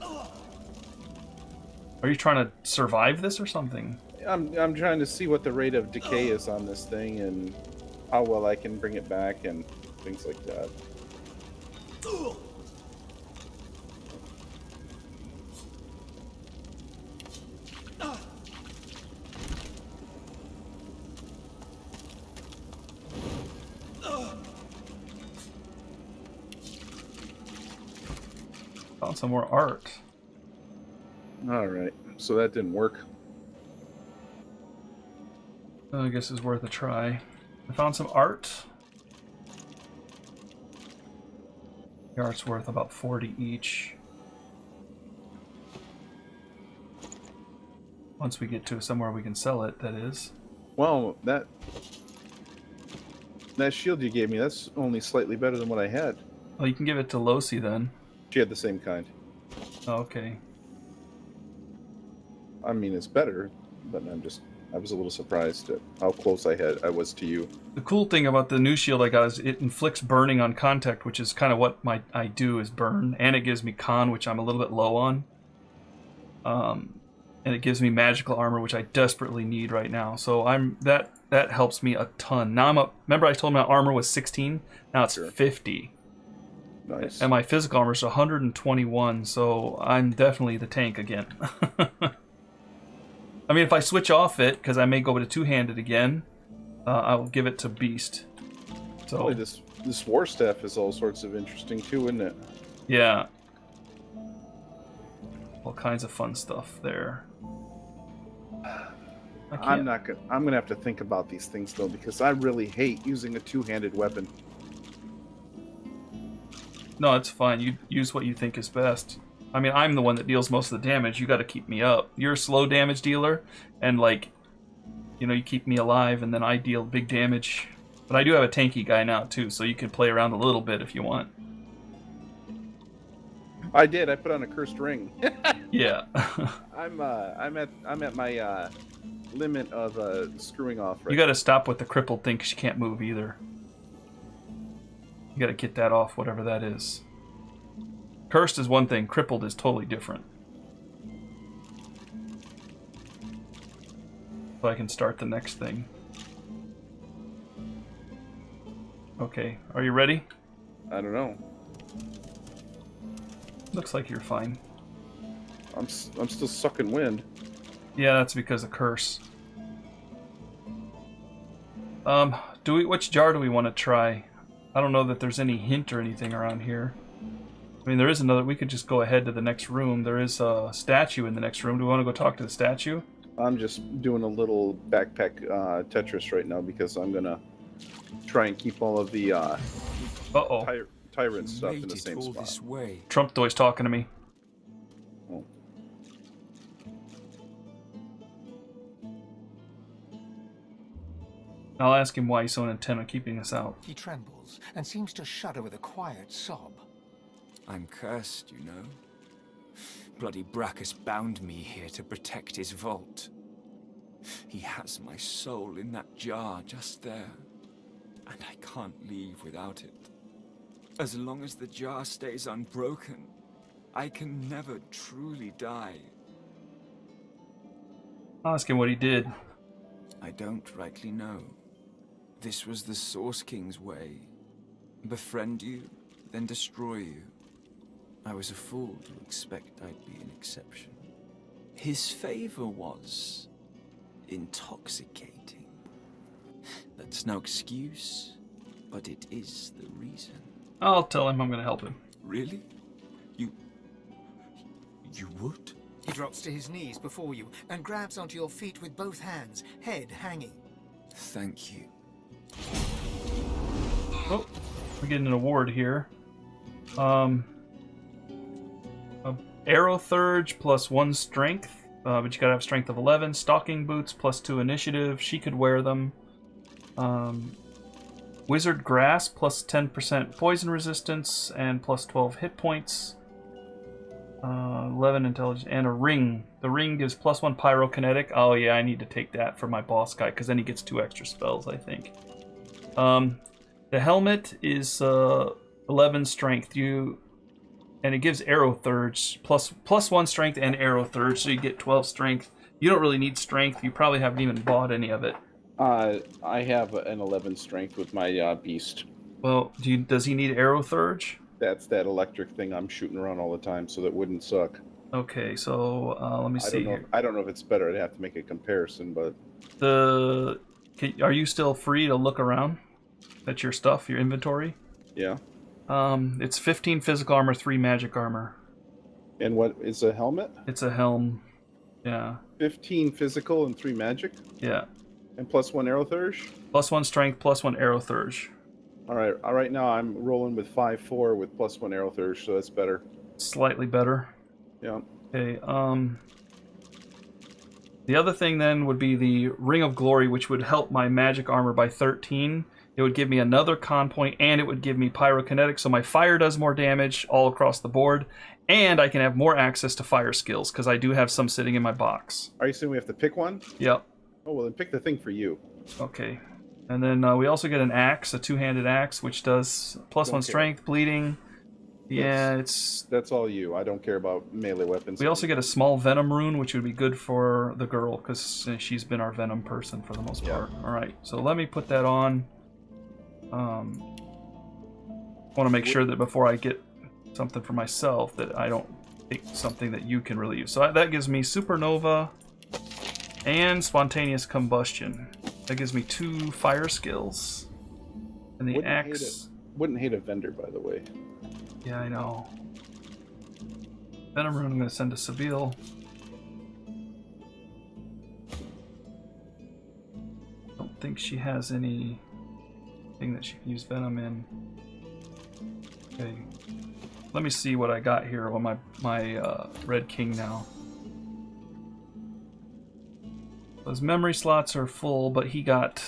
Are you trying to survive this or something? I'm trying to see what the rate of decay is on this thing and how well I can bring it back and things like that. Found some more art. All right, so that didn't work. I guess it's worth a try. I found some art. The art's worth about 40 each. Once we get to somewhere we can sell it, that is. Well, that shield you gave me, that's only slightly better than what I had. Well, you can give it to Losi then. She had the same kind. Oh, okay. I mean, it's better, but I was a little surprised at how close I was to you. The cool thing about the new shield I got is it inflicts burning on contact, which is kind of what I do is burn, and it gives me con, which I'm a little bit low on. And it gives me magical armor, which I desperately need right now. So that helps me a ton. Now I'm up. Remember I told my armor was 16. Now it's 50. Nice. And my physical armor is 121. So I'm definitely the tank again. I mean, if I switch off it, because I may go to two-handed again, I'll give it to Beast. So Boy, this war staff is all sorts of interesting too, isn't it? yeah, all kinds of fun stuff there. I'm gonna have to think about these things though, because I really hate using a two-handed weapon. No, it's fine. You use what you think is best. I mean, I'm the one that deals most of the damage. You got to keep me up. You're a slow damage dealer, and you keep me alive, and then I deal big damage. But I do have a tanky guy now too, so you can play around a little bit if you want. I did. I put on a cursed ring. Yeah. I'm at my limit of screwing off. Right You got to stop with the crippled thing because you can't move either. You got to get that off, whatever that is. Cursed is one thing, crippled is totally different. So I can start the next thing. Okay, are you ready? I don't know. Looks like you're fine. I'm still sucking wind. Yeah, that's because of curse. Which jar do we want to try? I don't know that there's any hint or anything around here. I mean, there is another. We could just go ahead to the next room. There is a statue in the next room. Do we want to go talk to the statue? I'm just doing a little backpack Tetris right now because I'm gonna try and keep all of the tyrant stuff in the same spot. Trump Doy's talking to me. Oh. I'll ask him why he's so intent on keeping us out. He trembles and seems to shudder with a quiet sob. I'm cursed, you know. Bloody Brachus bound me here to protect his vault. He has my soul in that jar just there, and I can't leave without it. As long as the jar stays unbroken, I can never truly die. I'll ask him what he did. I don't rightly know. This was the Source King's way. Befriend you, then destroy you. I was a fool to expect I'd be an exception. His favor was intoxicating. That's no excuse, but it is the reason. I'll tell him I'm going to help him. Really? You would? He drops to his knees before you and grabs onto your feet with both hands, head hanging. Thank you. Oh, we're getting an award here. Arrow Thurge plus 1 strength, but you gotta have strength of 11. Stalking boots plus 2 initiative. She could wear them. Wizard Grass plus 10% poison resistance and plus 12 hit points. 11 intelligence and a ring. The ring gives plus 1 pyrokinetic. Oh yeah, I need to take that for my boss guy because then he gets 2 extra spells, I think. The helmet is 11 strength. And it gives Arrow Thurge plus 1 strength and Arrow Thurge, so you get 12 strength. You don't really need strength. You probably haven't even bought any of it. I have an 11 strength with my beast. Well, does he need Arrow Thurge? That's that electric thing I'm shooting around all the time, so that wouldn't suck. Okay, so let me see here. I don't know if it's better. I'd have to make a comparison, but are you still free to look around at your stuff, your inventory? Yeah. It's 15 physical armor, 3 magic armor. And what is a helmet? It's a helm. Yeah. 15 physical and 3 magic? Yeah. And plus 1 arrow thurge? Plus 1 strength, plus 1 arrow thurge. Alright, right now I'm rolling with 5-4 with plus 1 arrow thurge, so that's better. Slightly better. Yeah. Okay, the other thing then would be the Ring of Glory, which would help my magic armor by 13. It would give me another con point, and it would give me pyrokinetic, so my fire does more damage all across the board, and I can have more access to fire skills, because I do have some sitting in my box. Are you saying we have to pick one? Yep. Oh, well then pick the thing for you. Okay. And then we also get an axe, a 2-handed axe, which does plus 1 strength, bleeding. Yeah, That's all you. I don't care about melee weapons. We also get a small venom rune, which would be good for the girl, because she's been our venom person for the most part. Alright, so let me put that on. I want to make sure that before I get something for myself that I don't take something that you can really use. So that gives me Supernova and Spontaneous Combustion. That gives me 2 fire skills. And the axe... Wouldn't hate a vendor, by the way. Yeah, I know. Venom rune I'm going to send to Seville. Don't think she has any... thing that she can use venom in. Okay, let me see what I got here on my Red King now. Those memory slots are full, but he got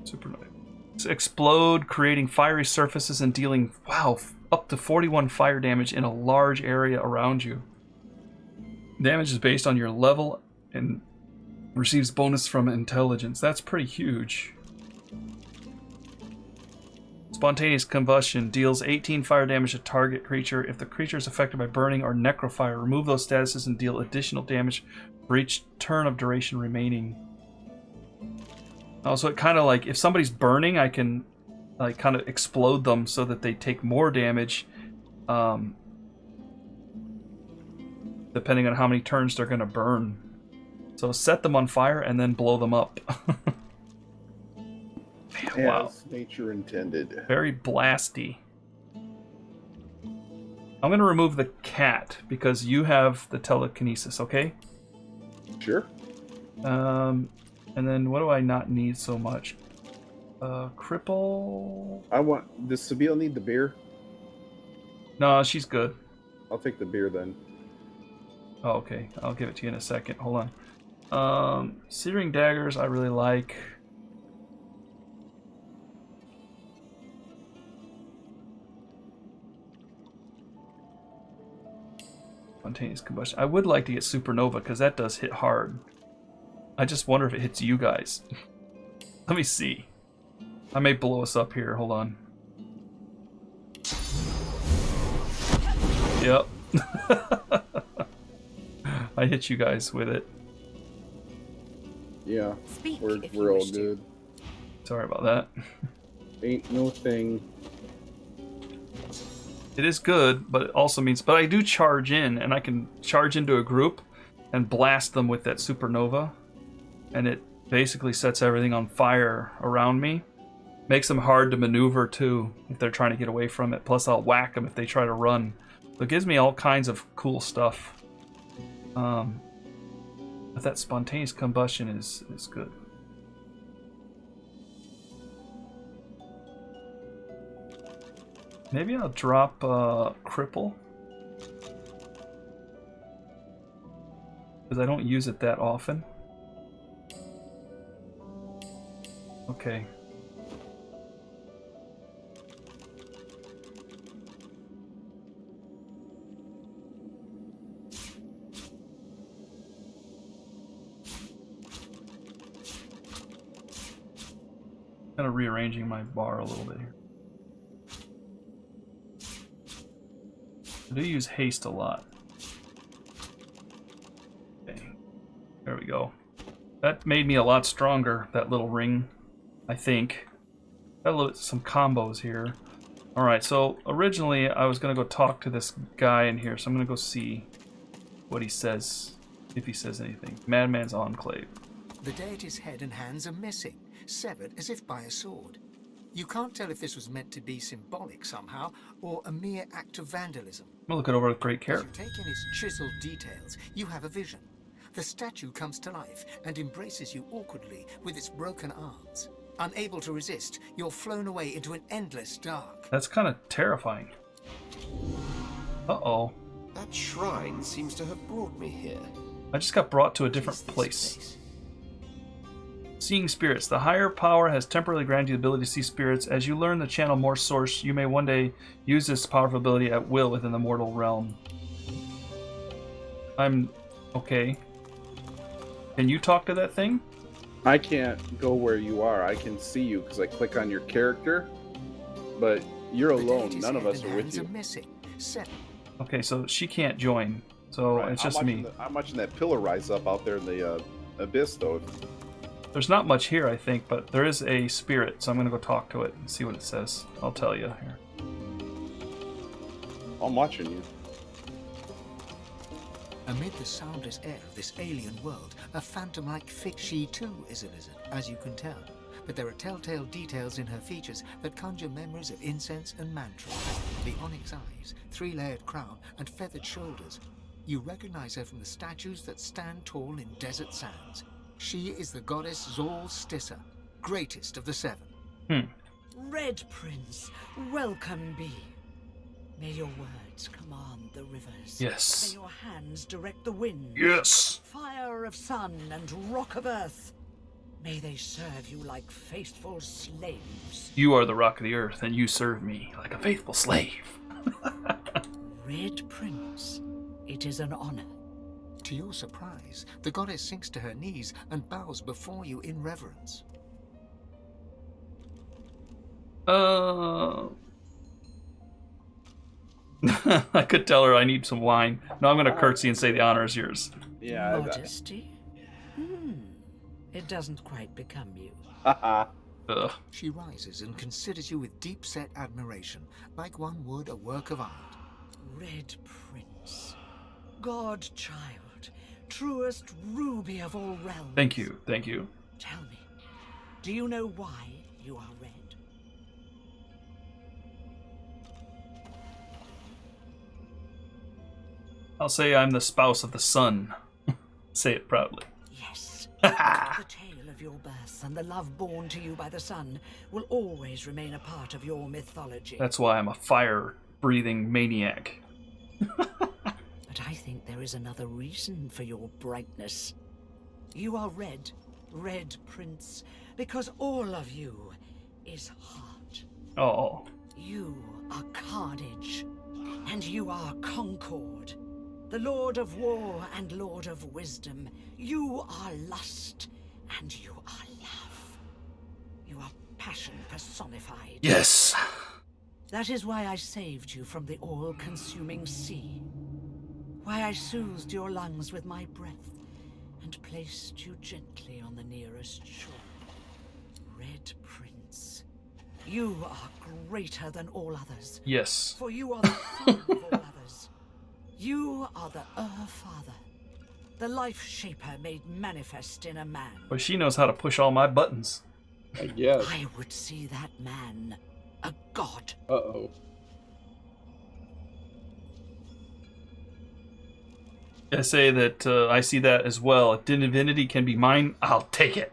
Supernova. Explode, creating fiery surfaces and dealing up to 41 fire damage in a large area around you. Damage is based on your level and receives bonus from intelligence. That's pretty huge. Spontaneous Combustion deals 18 fire damage to target creature. If the creature is affected by burning or necrofire, remove those statuses and deal additional damage for each turn of duration remaining. Also, it kind of like, if somebody's burning, I can like kind of explode them so that they take more damage, depending on how many turns they're going to burn. So set them on fire and then blow them up. Wow. As nature intended. Very blasty. I'm going to remove the cat because you have the telekinesis, okay? Sure. And then what do I not need so much? Cripple... Does Sabine need the beer? No, she's good. I'll take the beer then. Oh, okay. I'll give it to you in a second. Hold on. Searing Daggers I really like. Spontaneous combustion. I would like to get supernova because that does hit hard. I just wonder if it hits you guys. Let me see. I may blow us up here. Hold on. Yep. I hit you guys with it. Yeah, Speak if we're you all wish to. good. Sorry about that. Ain't no thing. It is good, but it also means... But I do charge in, and I can charge into a group and blast them with that supernova. And it basically sets everything on fire around me. Makes them hard to maneuver, too, if they're trying to get away from it. Plus, I'll whack them if they try to run. So it gives me all kinds of cool stuff. But that spontaneous combustion is good. Maybe I'll drop Cripple. Because I don't use it that often. Okay. Kind of rearranging my bar a little bit here. I do use haste a lot. Okay, there we go. That made me a lot stronger, that little ring, I think. Got a little, some combos here. Alright, so originally I was going to go talk to this guy in here, so I'm going to go see what he says, if he says anything. Madman's Enclave. The deity's head and hands are missing, severed as if by a sword. You can't tell if this was meant to be symbolic somehow, or a mere act of vandalism. I'm going to look it over with great care. As you take in its chiseled details, you have a vision. The statue comes to life and embraces you awkwardly with its broken arms. Unable to resist, you're flown away into an endless dark. That's kind of terrifying. Uh-oh. That shrine seems to have brought me here. I just got brought to a different place. Seeing spirits. The higher power has temporarily granted you the ability to see spirits. As you learn to channel more source, you may one day use this powerful ability at will within the mortal realm. I'm... okay. Can you talk to that thing? I can't go where you are. I can see you because I click on your character, but you're alone. None of us are with you. Okay, so she can't join. So Right. it's just me. I'm watching that pillar rise up out there in the abyss, though. There's not much here, I think, but there is a spirit, so I'm going to go talk to it and see what it says. I'll tell you here. I'm watching you. Amid the soundless air of this alien world, a phantom-like figure. She too is a lizard, as you can tell. But there are telltale details in her features that conjure memories of incense and mantra. The onyx eyes, three-layered crown, and feathered shoulders. You recognize her from the statues that stand tall in desert sands. She is the goddess Zol Stissa, greatest of the seven. Red Prince, welcome be. May your words command the rivers. Yes. May your hands direct the winds. Yes. Fire of sun and rock of earth. May they serve you like faithful slaves. You are the rock of the earth, and you serve me like a faithful slave. Red Prince, it is an honor. To your surprise, the goddess sinks to her knees and bows before you in reverence. I could tell her I need some wine. No, I'm going to curtsy and say the honor is yours. Yeah. Modesty? It doesn't quite become you. Ugh. She rises and considers you with deep-set admiration, like one would a work of art. Red Prince, God child, truest ruby of all realms. Thank you, thank you. Tell me, do you know why you are red? I'll say I'm the spouse of the sun. Say it proudly. Yes. The tale of your birth and the love born to you by the sun will always remain a part of your mythology. That's why I'm a fire-breathing maniac. But I think there is another reason for your brightness. You are red, Red Prince, because all of you is heart. Oh. You are carnage, and you are concord. The Lord of War and Lord of Wisdom. You are lust, and you are love. You are passion personified. Yes. That is why I saved you from the all-consuming sea. Why I soothed your lungs with my breath and placed you gently on the nearest shore. Red Prince, you are greater than all others. Yes. For you are the son of all others. You are the Father, the life shaper made manifest in a man. But she knows how to push all my buttons. I guess. I would see that man a god. Uh-oh. I say that I see that as well. If divinity can be mine, I'll take it.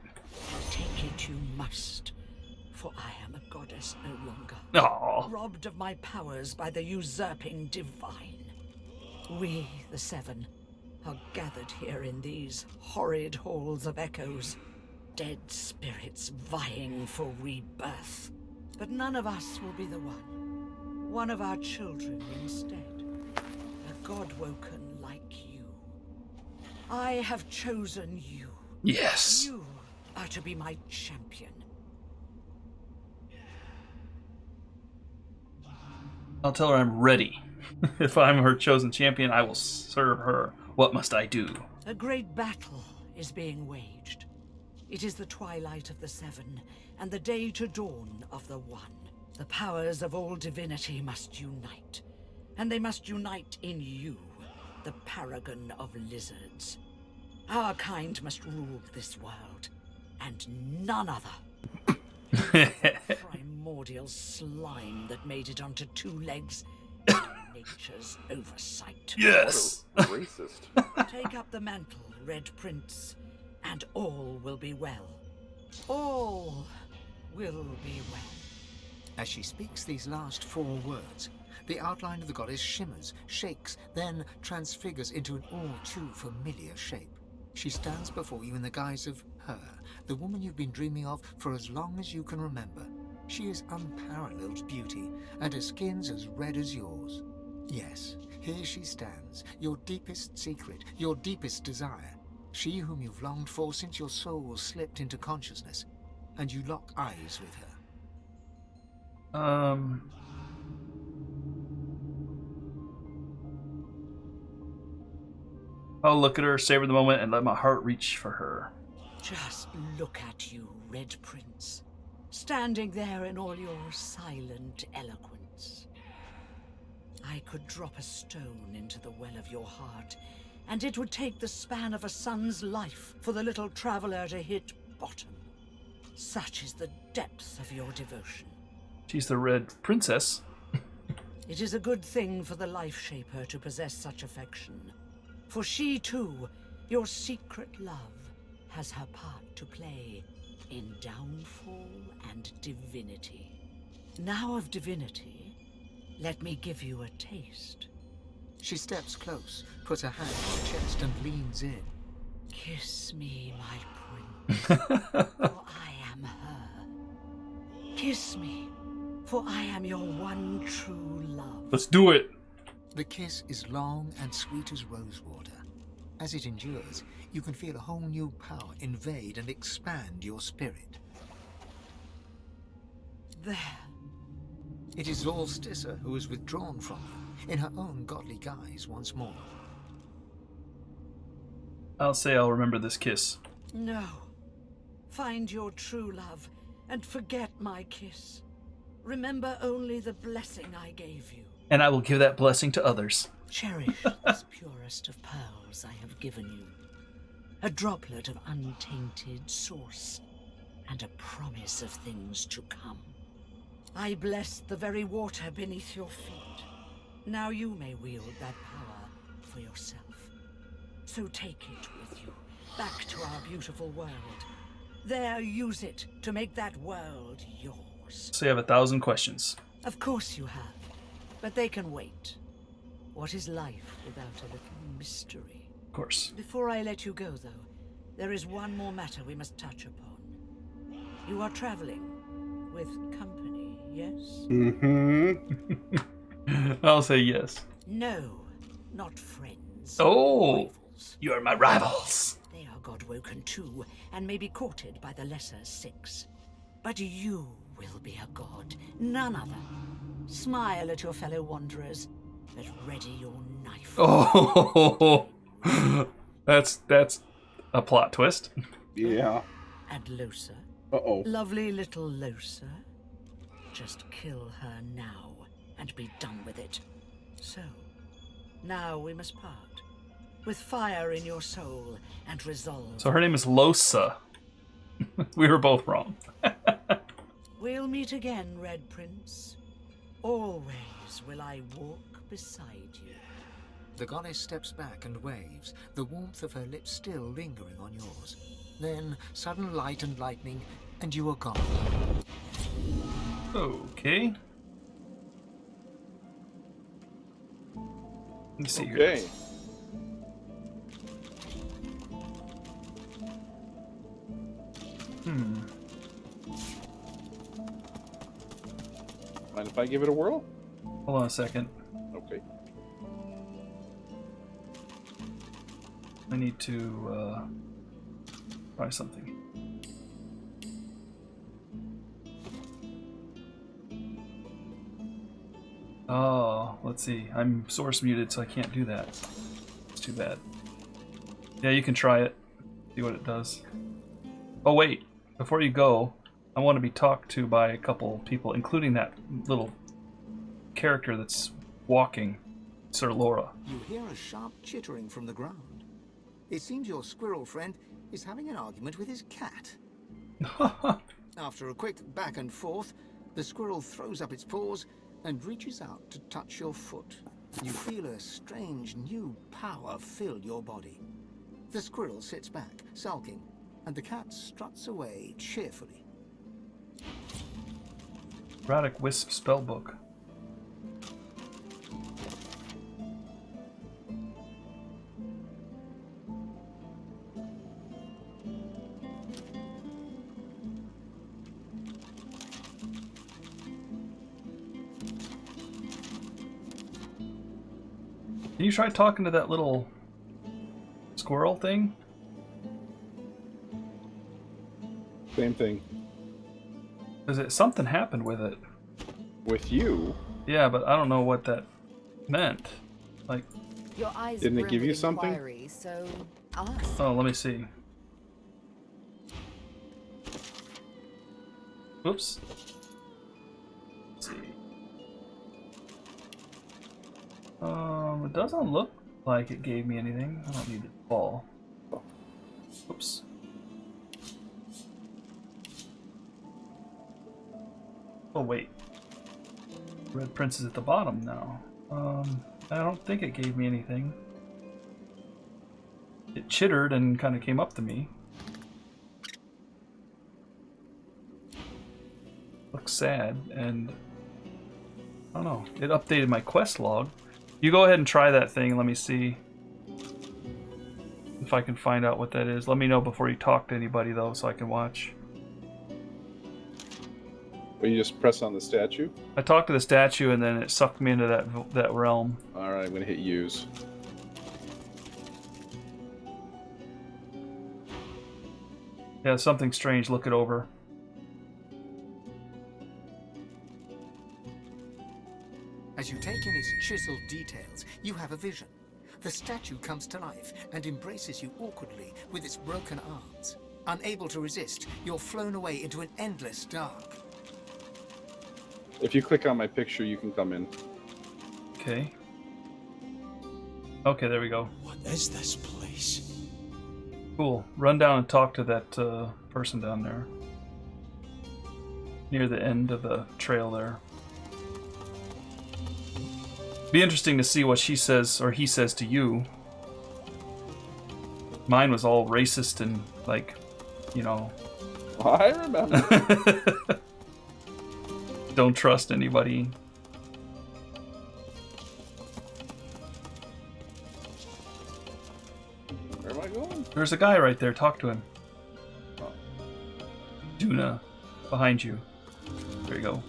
Take it you must, for I am a goddess no longer. Aww. Robbed of my powers by the usurping divine. We, the Seven, are gathered here in these horrid halls of echoes. Dead spirits vying for rebirth. But none of us will be the one. One of our children instead. A god-woken like you. I have chosen you. Yes. You are to be my champion. I'll tell her I'm ready. If I'm her chosen champion, I will serve her. What must I do? A great battle is being waged. It is the twilight of the Seven, and the day to dawn of the One. The powers of all divinity must unite. And they must unite in you, the paragon of lizards. Our kind must rule this world, and none other. Primordial slime that made it onto two legs. Nature's oversight. Yes. What a racist. Take up the mantle, Red Prince, and all will be well. All will be well. As she speaks these last 4 words, the outline of the goddess shimmers, shakes, then transfigures into an all too familiar shape. She stands before you in the guise of her, the woman you've been dreaming of for as long as you can remember. She is unparalleled beauty, and her skin's as red as yours. Yes, here she stands, your deepest secret, your deepest desire. She whom you've longed for since your soul slipped into consciousness, and you lock eyes with her. I'll look at her, savor the moment, and let my heart reach for her. Just look at you, Red Prince, standing there in all your silent eloquence. I could drop a stone into the well of your heart, and it would take the span of a sun's life for the little traveler to hit bottom. Such is the depth of your devotion. She's the Red Princess. It is a good thing for the Life Shaper to possess such affection. For she, too, your secret love, has her part to play in downfall and divinity. Now of divinity, let me give you a taste. She steps close, puts her hand on her chest, and leans in. Kiss me, my prince, for I am her. Kiss me, for I am your one true love. Let's do it. The kiss is long and sweet as rosewater. As it endures, you can feel a whole new power invade and expand your spirit. There. It is Zolstissa who is withdrawn from you, in her own godly guise once more. I'll say I'll remember this kiss. No. Find your true love, and forget my kiss. Remember only the blessing I gave you. And I will give that blessing to others. Cherish this purest of pearls I have given you. A droplet of untainted source, and a promise of things to come. I blessed the very water beneath your feet. Now you may wield that power for yourself. So take it with you, back to our beautiful world. There, use it to make that world yours. So you have 1,000 questions. Of course you have, but they can wait. What is life without a little mystery? Of course. Before I let you go, though, there is one more matter we must touch upon. You are traveling with company, yes? Mm-hmm. I'll say yes. No, not friends. friends. Oh, Rivals. you're my rivals. They are God-woken too, and may be courted by the lesser six. But you will be a god, none other. Smile at your fellow wanderers, but ready your knife. Oh, that's a plot twist. Yeah. And Losa? Uh-oh. Lovely little Losa? Just kill her now, and be done with it. So, now we must part, with fire in your soul, and resolve. So her name is Losa. We were both wrong. We'll meet again, Red Prince. Always will I walk beside you. The goddess steps back and waves, the warmth of her lips still lingering on yours. Then, sudden light and lightning, and you are gone. Okay. Let me see here. Okay. Mind if I give it a whirl? Hold on a second. Okay. I need to try something. Oh, let's see. I'm source muted, so I can't do that. It's too bad. Yeah, you can try it. See what it does. Oh, wait. Before you go, I want to be talked to by a couple people, including that little character that's walking, Sir Laura. You hear a sharp chittering from the ground. It seems your squirrel friend is having an argument with his cat. After a quick back and forth, the squirrel throws up its paws and reaches out to touch your foot. You feel a strange new power fill your body. The squirrel sits back, sulking, and the cat struts away cheerfully. Radic Wisp Spellbook. Can you try talking to that little squirrel thing? Same thing. Something happened with it. With you? Yeah, but I don't know what that meant. Like, Your eyes didn't it brim give you with something? inquiry, so ask. oh, let me see. Whoops. Let's see. It doesn't look like it gave me anything. I don't need the ball. Oops. Oh wait. Red Prince is at the bottom now. I don't think it gave me anything. It chittered and kind of came up to me. Looks sad, and I don't know. It updated my quest log. You go ahead and try that thing and let me see if I can find out what that is. Let me know before you talk to anybody though, so I can watch. Well, you just press on the statue? I talked to the statue and then it sucked me into that realm. Alright, I'm gonna hit use. Yeah, something strange. Look it over. As you take in its chiseled details, you have a vision. The statue comes to life and embraces you awkwardly with its broken arms. Unable to resist, you're flown away into an endless dark. If you click on my picture, you can come in. Okay. Okay, there we go. What is this place? Cool. Run down and talk to that person down there. Near the end of the trail there. Be interesting to see what she says or he says to you. Mine was all racist and like, you know. I remember. Don't trust anybody. Where am I going? There's a guy right there. Talk to him. Duna, behind you. There you go.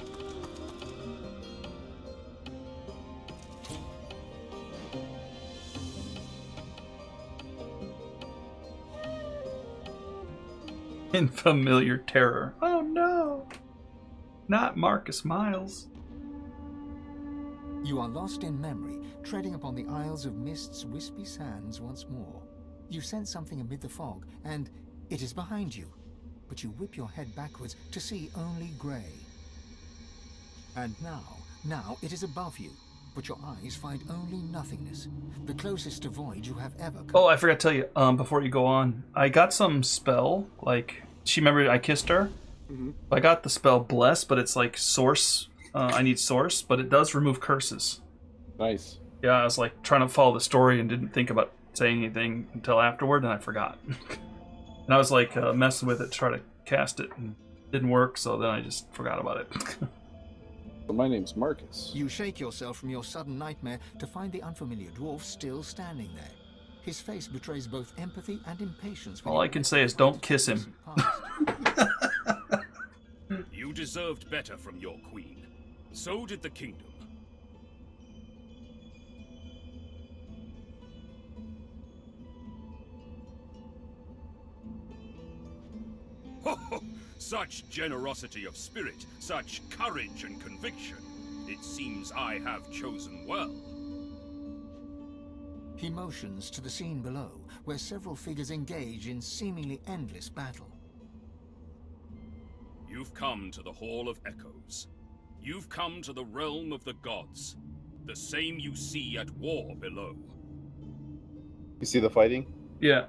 In familiar terror. Oh no! Not Marcus Miles. You are lost in memory, treading upon the Isles of Mist's wispy sands once more. You sense something amid the fog, and it is behind you. But you whip your head backwards to see only grey. And now it is above you, but your eyes find only nothingness, the closest to void you have ever come. Oh, I forgot to tell you, before you go on, I got some spell, like, she remembered I kissed her? Mm-hmm. I got the spell Bless, but it's like Source, I need Source, but it does remove curses. Nice. Yeah, I was like trying to follow the story and didn't think about saying anything until afterward, and I forgot. And I was like messing with it to try to cast it, and it didn't work, so then I just forgot about it. So my name's Marcus. You shake yourself from your sudden nightmare to find the unfamiliar dwarf still standing there. His face betrays both empathy and impatience. All I can say is don't kiss him. You deserved better from your queen. So did the kingdom. Such generosity of spirit, such courage and conviction. It seems I have chosen well. He motions to the scene below, where several figures engage in seemingly endless battle. You've come to the Hall of Echoes. You've come to the realm of the gods. The same you see at war below. You see the fighting? Yeah.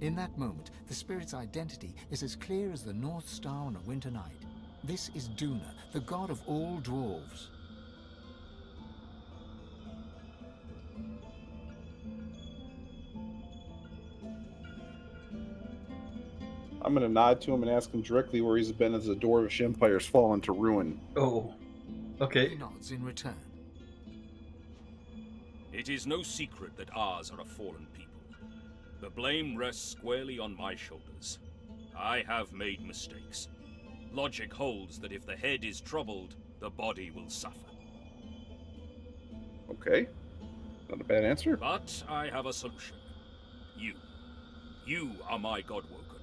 In that moment, the spirit's identity is as clear as the North Star on a winter night. This is Duna, the god of all dwarves. I'm going to nod to him and ask him directly where he's been as the Dwarvish Empire's fallen to ruin. Oh, okay. He nods in return. It is no secret that ours are a fallen people. The blame rests squarely on my shoulders. I have made mistakes. Logic holds that if the head is troubled, the body will suffer. Okay. Not a bad answer. But I have a solution. You. You are my Godwoken.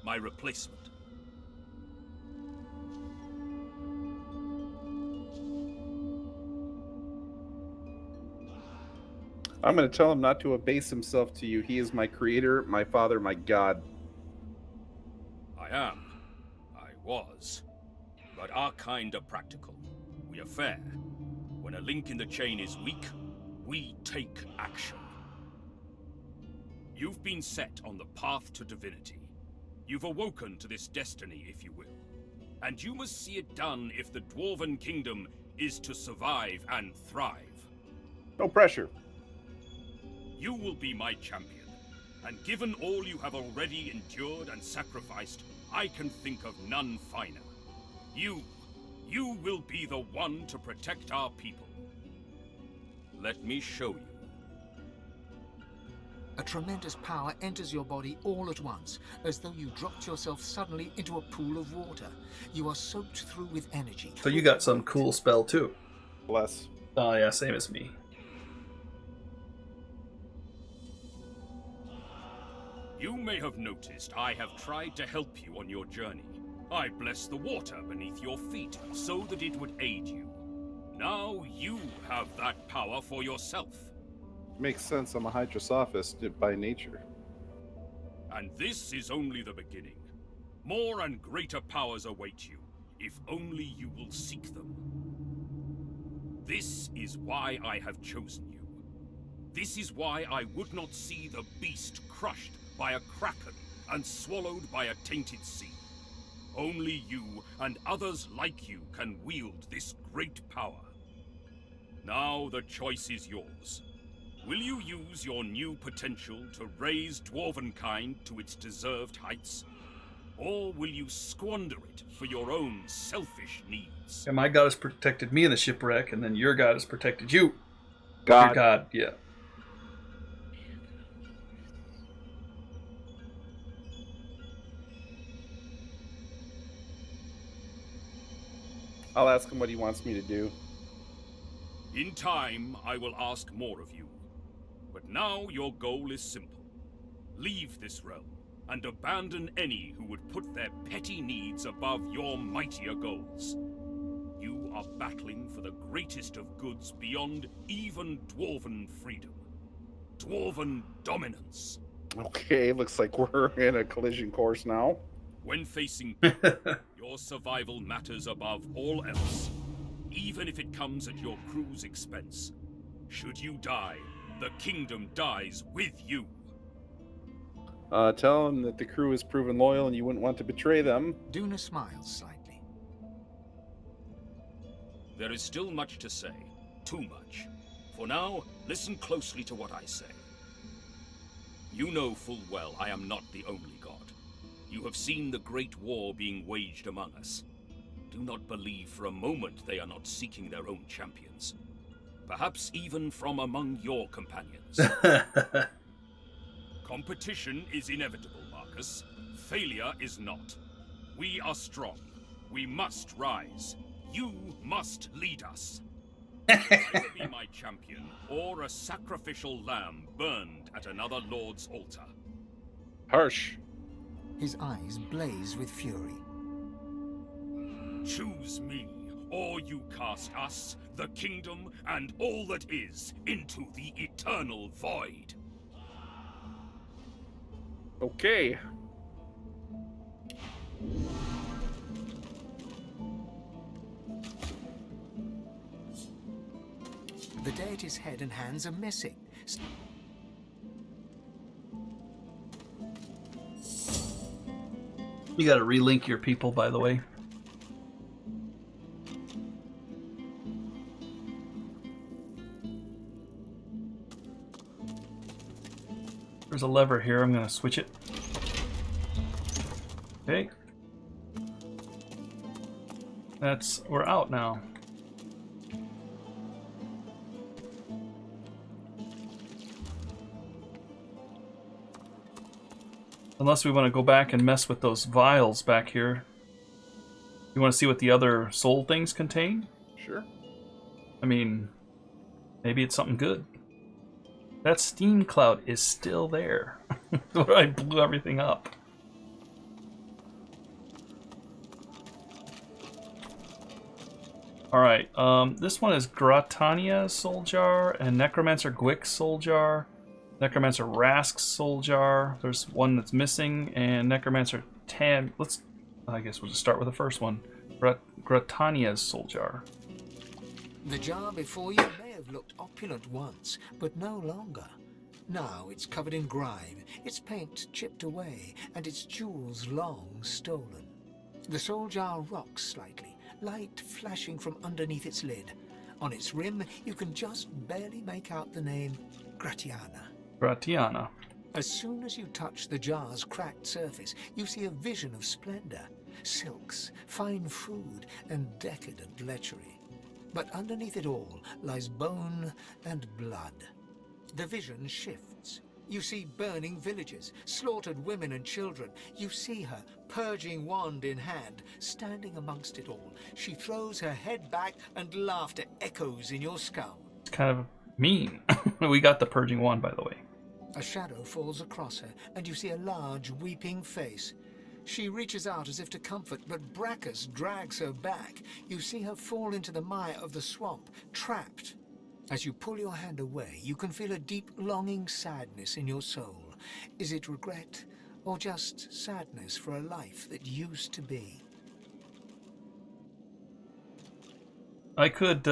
My replacement. I'm going to tell him not to abase himself to you. He is my creator, my father, my god. I am. I was. But our kind are practical. We are fair. When a link in the chain is weak, we take action. You've been set on the path to divinity. You've awoken to this destiny, if you will. And you must see it done if the Dwarven Kingdom is to survive and thrive. No pressure. You will be my champion. And given all you have already endured and sacrificed, I can think of none finer. You will be the one to protect our people. Let me show you. A tremendous power enters your body all at once, as though you dropped yourself suddenly into a pool of water. You are soaked through with energy. So you got some cool spell too. Bless. Oh yeah, same as me. You may have noticed I have tried to help you on your journey. I blessed the water beneath your feet so that it would aid you. Now you have that power for yourself. Makes sense. I'm a hydrosophist by nature. And this is only the beginning. More and greater powers await you, if only you will seek them. This is why I have chosen you. This is why I would not see the beast crushed by a kraken and swallowed by a tainted sea. Only you and others like you can wield this great power. Now the choice is yours. Will you use your new potential to raise Dwarvenkind to its deserved heights? Or will you squander it for your own selfish needs? Yeah, my god has protected me in the shipwreck, and then your god has protected you. God. Your god, yeah. I'll ask him what he wants me to do. In time, I will ask more of you. But now your goal is simple. Leave this realm and abandon any who would put their petty needs above your mightier goals. You are battling for the greatest of goods beyond even dwarven freedom. Dwarven dominance. Okay, looks like we're in a collision course now. When facing your survival matters above all else, even if it comes at your crew's expense. Should you die, the kingdom dies with you. Tell them that the crew has proven loyal and you wouldn't want to betray them. Duna smiles slightly. There is still much to say. Too much. For now, listen closely to what I say. You know full well I am not the only god. You have seen the great war being waged among us. Do not believe for a moment they are not seeking their own champions. Perhaps even from among your companions. Competition is inevitable, Marcus. Failure is not. We are strong. We must rise. You must lead us. Either be my champion, or a sacrificial lamb burned at another lord's altar. Harsh. His eyes blaze with fury. Choose me, or you cast us, the kingdom, and all that is, into the eternal void. Okay. The deity's head and hands are missing. You gotta relink your people, by the way. There's a lever here, I'm gonna switch it. Okay. We're out now. Unless we want to go back and mess with those vials back here. You want to see what the other soul things contain? Sure. I mean, maybe it's something good. That steam cloud is still there. I blew everything up. Alright, this one is Gratania's soul jar and Necromancer Gwick's soul jar. Necromancer Rask's soul jar. There's one that's missing, and Necromancer Tam. I guess we'll just start with the first one. Gratania's soul jar. The jar before you may have looked opulent once, but no longer. Now it's covered in grime, its paint chipped away, and its jewels long stolen. The soul jar rocks slightly, light flashing from underneath its lid. On its rim, you can just barely make out the name Gratiana. Gratiana. As soon as you touch the jar's cracked surface, you see a vision of splendor, silks, fine food, and decadent lechery. But underneath it all lies bone and blood. The vision shifts. You see burning villages, slaughtered women and children. You see her, purging wand in hand, standing amongst it all. She throws her head back and laughter echoes in your skull. It's kind of mean. We got the purging wand, by the way. A shadow falls across her, and you see a large, weeping face. She reaches out as if to comfort, but Bracchus drags her back. You see her fall into the mire of the swamp, trapped. As you pull your hand away, you can feel a deep, longing sadness in your soul. Is it regret, or just sadness for a life that used to be? I could,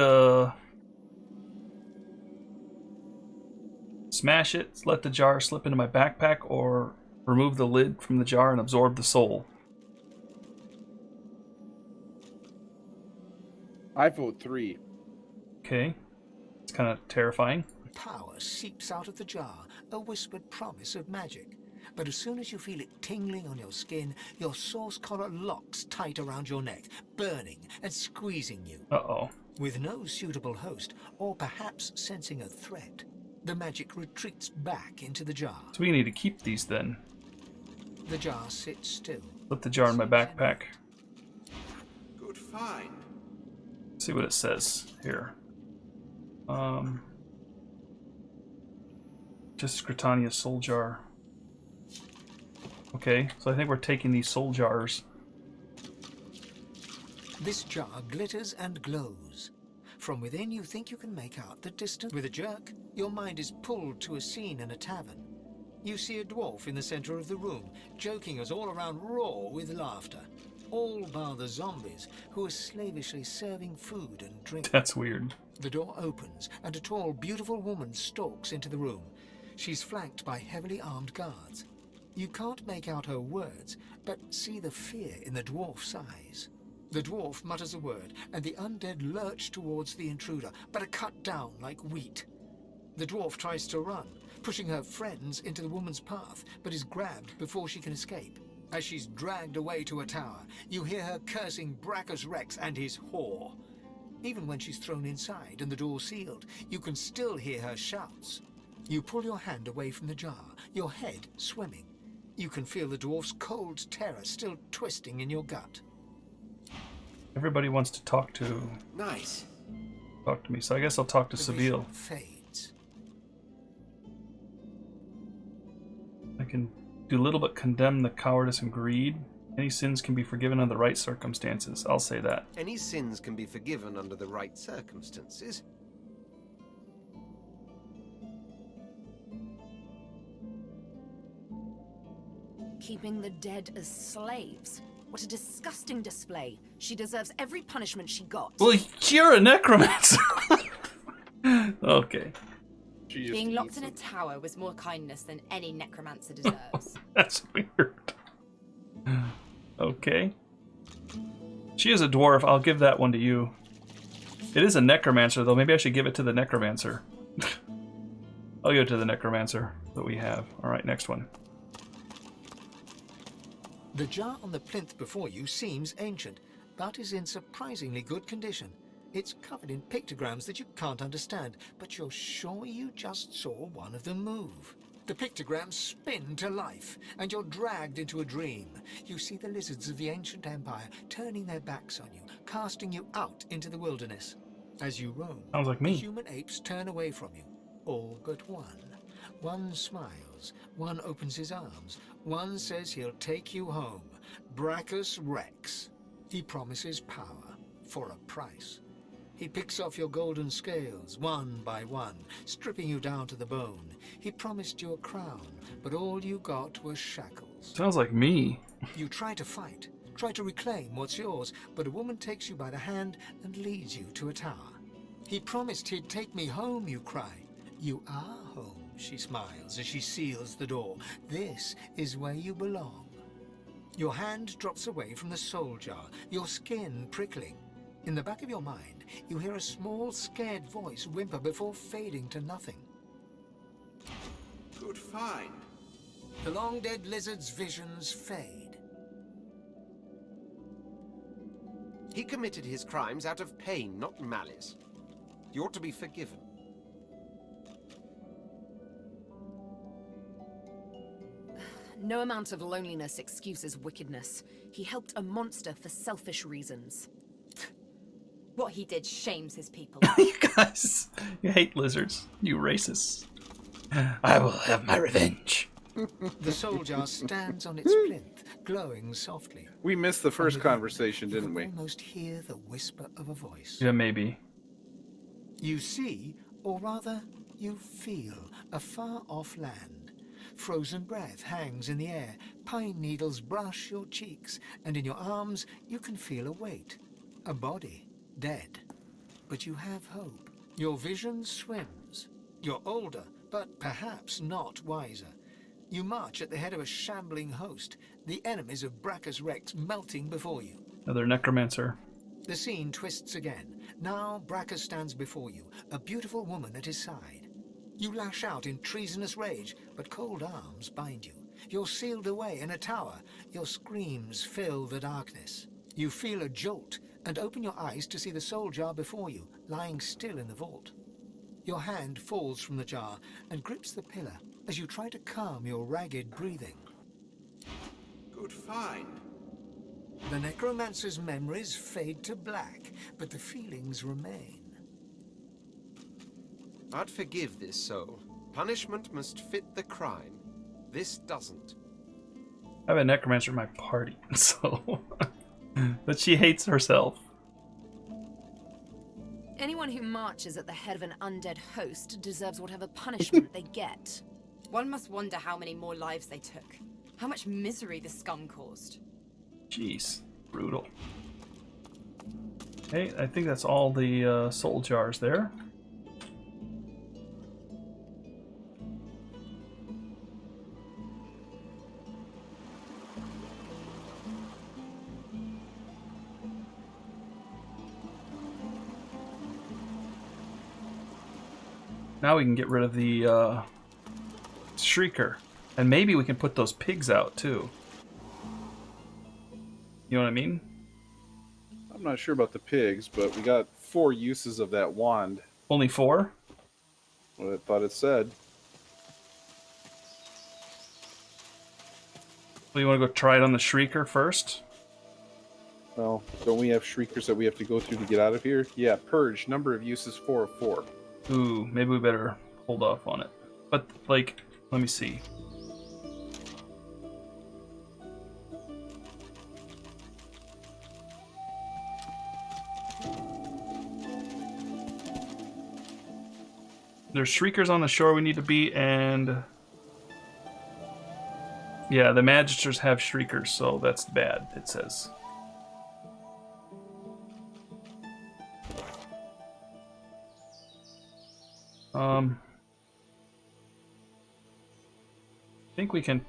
smash it, let the jar slip into my backpack, or remove the lid from the jar and absorb the soul. I vote 3. Okay. It's kind of terrifying. Power seeps out of the jar, a whispered promise of magic. But as soon as you feel it tingling on your skin, your source collar locks tight around your neck, burning and squeezing you. Uh-oh. With no suitable host, or perhaps sensing a threat, the magic retreats back into the jar. So we need to keep these then. The jar sits still. Put the jar in my backpack. Good find. See what it says here. Just Gratania's soul jar. Okay, so I think we're taking these soul jars. This jar glitters and glows. From within, you think you can make out the distance. With a jerk, your mind is pulled to a scene in a tavern. You see a dwarf in the center of the room, joking us all around roar with laughter. All bar the zombies, who are slavishly serving food and drink. That's weird. The door opens, and a tall, beautiful woman stalks into the room. She's flanked by heavily armed guards. You can't make out her words, but see the fear in the dwarf's eyes. The dwarf mutters a word, and the undead lurch towards the intruder, but are cut down like wheat. The dwarf tries to run, pushing her friends into the woman's path, but is grabbed before she can escape. As she's dragged away to a tower, you hear her cursing Brachus Rex and his whore. Even when she's thrown inside and the door sealed, you can still hear her shouts. You pull your hand away from the jar, your head swimming. You can feel the dwarf's cold terror still twisting in your gut. Everybody wants to talk to me, so I guess I'll talk to Seville. Fades. I can do little but condemn the cowardice and greed. Any sins can be forgiven under the right circumstances. I'll say that. Any sins can be forgiven under the right circumstances. Keeping the dead as slaves. What a disgusting display. She deserves every punishment she got. Well, you're a necromancer. Okay. Being locked in a tower was more kindness than any necromancer deserves. That's weird. Okay. She is a dwarf. I'll give that one to you. It is a necromancer, though. Maybe I should give it to the necromancer. I'll give it to the necromancer that we have. All right, next one. The jar on the plinth before you seems ancient, but is in surprisingly good condition. It's covered in pictograms that you can't understand, but you're sure you just saw one of them move. The pictograms spin to life, and you're dragged into a dream. You see the lizards of the ancient empire turning their backs on you, casting you out into the wilderness. As you roam, sounds like me. The human apes turn away from you, all but one. One smiles, one opens his arms, one says he'll take you home. Brachus Rex. He promises power for a price. He picks off your golden scales, one by one, stripping you down to the bone. He promised you a crown, but all you got was shackles. Sounds like me. You try to fight, try to reclaim what's yours, but a woman takes you by the hand and leads you to a tower. He promised he'd take me home, you cry. You are home, she smiles as she seals the door. This is where you belong. Your hand drops away from the soul jar, your skin prickling. In the back of your mind, you hear a small, scared voice whimper before fading to nothing. Good find. The long-dead lizard's visions fade. He committed his crimes out of pain, not malice. You ought to be forgiven. No amount of loneliness excuses wickedness. He helped a monster for selfish reasons. What he did shames his people. You guys, you hate lizards. You racists. I will have my revenge. The soul jar stands on its plinth, glowing softly. We missed the first conversation, didn't we? You almost hear the whisper of a voice. Yeah, maybe. You see, or rather, you feel a far-off land. Frozen breath hangs in the air, pine needles brush your cheeks, and in your arms you can feel a weight. A body, dead. But you have hope. Your vision swims. You're older, but perhaps not wiser. You march at the head of a shambling host, the enemies of Brachus Rex melting before you. Another necromancer. The scene twists again. Now Brachus stands before you, a beautiful woman at his side. You lash out in treasonous rage, but cold arms bind you. You're sealed away in a tower. Your screams fill the darkness. You feel a jolt and open your eyes to see the soul jar before you, lying still in the vault. Your hand falls from the jar and grips the pillar as you try to calm your ragged breathing. Good find. The necromancer's memories fade to black, but the feelings remain. I'd forgive this soul. Punishment must fit the crime. This doesn't. I have a necromancer in my party, so... but she hates herself. Anyone who marches at the head of an undead host deserves whatever punishment they get. One must wonder how many more lives they took. How much misery the scum caused. Jeez, brutal. Okay, I think that's all the soul jars there. Now we can get rid of the Shrieker. And maybe we can put those pigs out too. You know what I mean? I'm not sure about the pigs, but we got 4 uses of that wand. Only 4? What I thought it said. Well, you want to go try it on the Shrieker first? Well, don't we have Shriekers that we have to go through to get out of here? Yeah, purge. Number of uses 4 of 4. Ooh, maybe we better hold off on it. But, like, let me see. There's Shriekers on the shore we need to beat, and... yeah, the Magisters have Shriekers, so that's bad, it says. I think we can...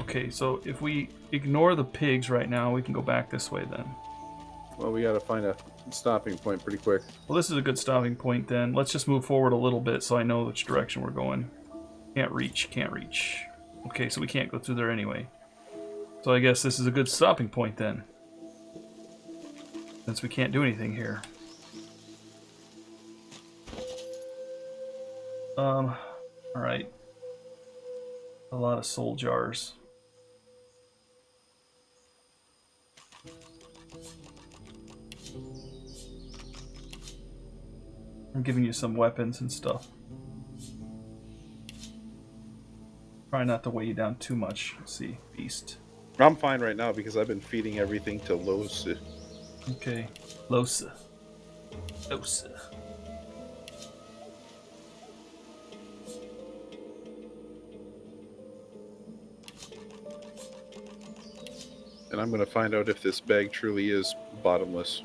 okay, so if we ignore the pigs right now, we can go back this way then. Well, we gotta find a stopping point pretty quick. Well, this is a good stopping point then. Let's just move forward a little bit so I know which direction we're going. Can't reach, can't reach. Okay, so we can't go through there anyway. So I guess this is a good stopping point then. Since we can't do anything here. Alright. A lot of soul jars. I'm giving you some weapons and stuff. Try not to weigh you down too much. Let's see, beast. I'm fine right now because I've been feeding everything to Losa. Okay, Losa. Losa. And I'm going to find out if this bag truly is bottomless.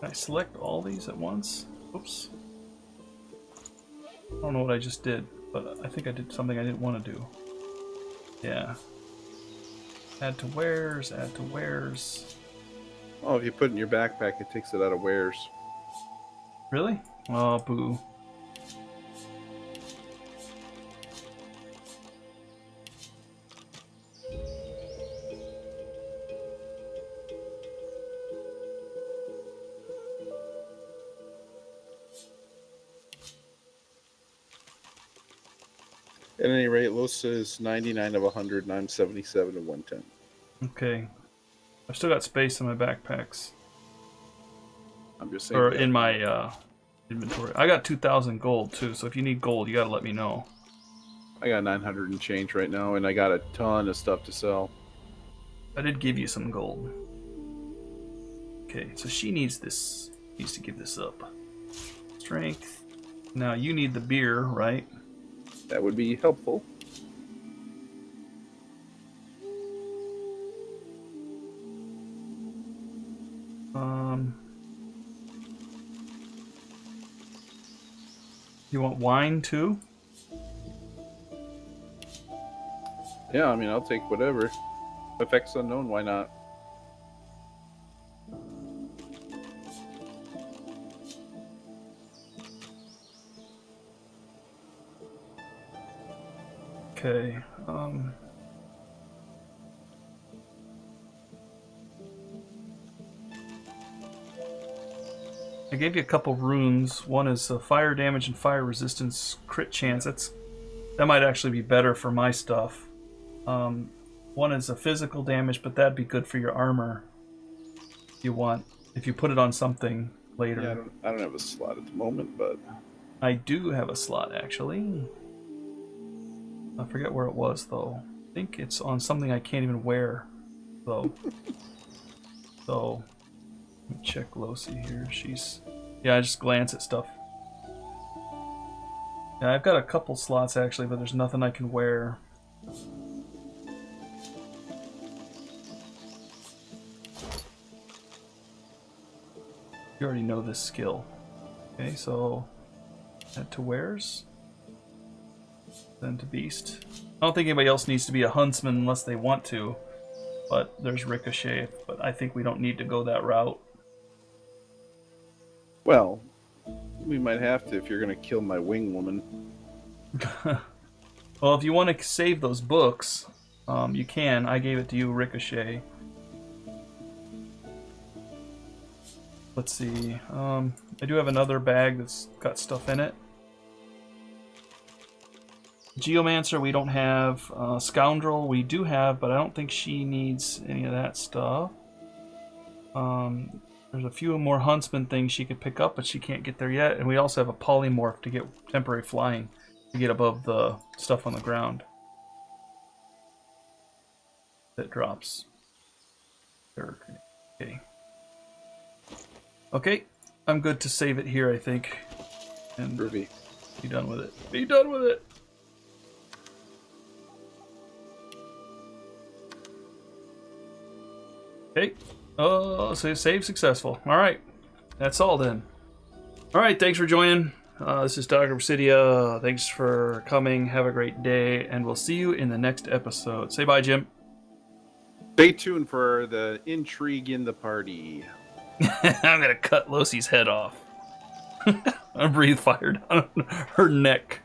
Can I select all these at once? Oops. I don't know what I just did, but I think I did something I didn't want to do. Yeah. Add to wares, add to wares. Oh, if you put it in your backpack, it takes it out of wares. Really? Oh, boo. At any rate, Losa is 99 of 100, and I'm 77 of 110. Okay. I've still got space in my backpacks. I'm just saying. Or in my inventory. I got 2,000 gold too, so if you need gold, you gotta let me know. I got 900 and change right now, and I got a ton of stuff to sell. I did give you some gold. Okay, so she needs this. Needs to give this up. Strength. Now you need the beer, right? That would be helpful. You want wine too? Yeah, I mean, I'll take whatever. Effects unknown, why not? Okay, I gave you a couple runes. One is fire damage and fire resistance crit chance. That might actually be better for my stuff. One One is a physical damage, but that'd be good for your armor. If you put it on something later. Yeah, I don't have a slot at the moment, but I do have a slot actually. I forget where it was though. I think it's on something I can't even wear though. So let me check Losi here. I just glance at stuff. Yeah, I've got a couple slots actually, but there's nothing I can wear. You already know this skill. Okay, so add to wares. Then to beast. I don't think anybody else needs to be a huntsman unless they want to. But there's ricochet, but I think we don't need to go that route. well, we might have to if you're gonna kill my wing woman. Well, if you want to save those books, you can. I gave it to you, Ricochet. Let's see. I do have another bag that's got stuff in it. Geomancer we don't have. Scoundrel we do have, but I don't think she needs any of that stuff. There's a few more huntsman things she could pick up, but she can't get there yet. And we also have a polymorph to get temporary flying to get above the stuff on the ground. That drops. Okay. Okay, I'm good to save it here, I think. And Ruby. Be done with it. Be done with it! Okay. Oh, so save successful. Alright. That's all then. Alright, thanks for joining. This is Dr. Obsidia. Thanks for coming. Have a great day, and we'll see you in the next episode. Say bye, Jim. Stay tuned for the intrigue in the party. I'm gonna cut Losi's head off. I breathe fire down her neck.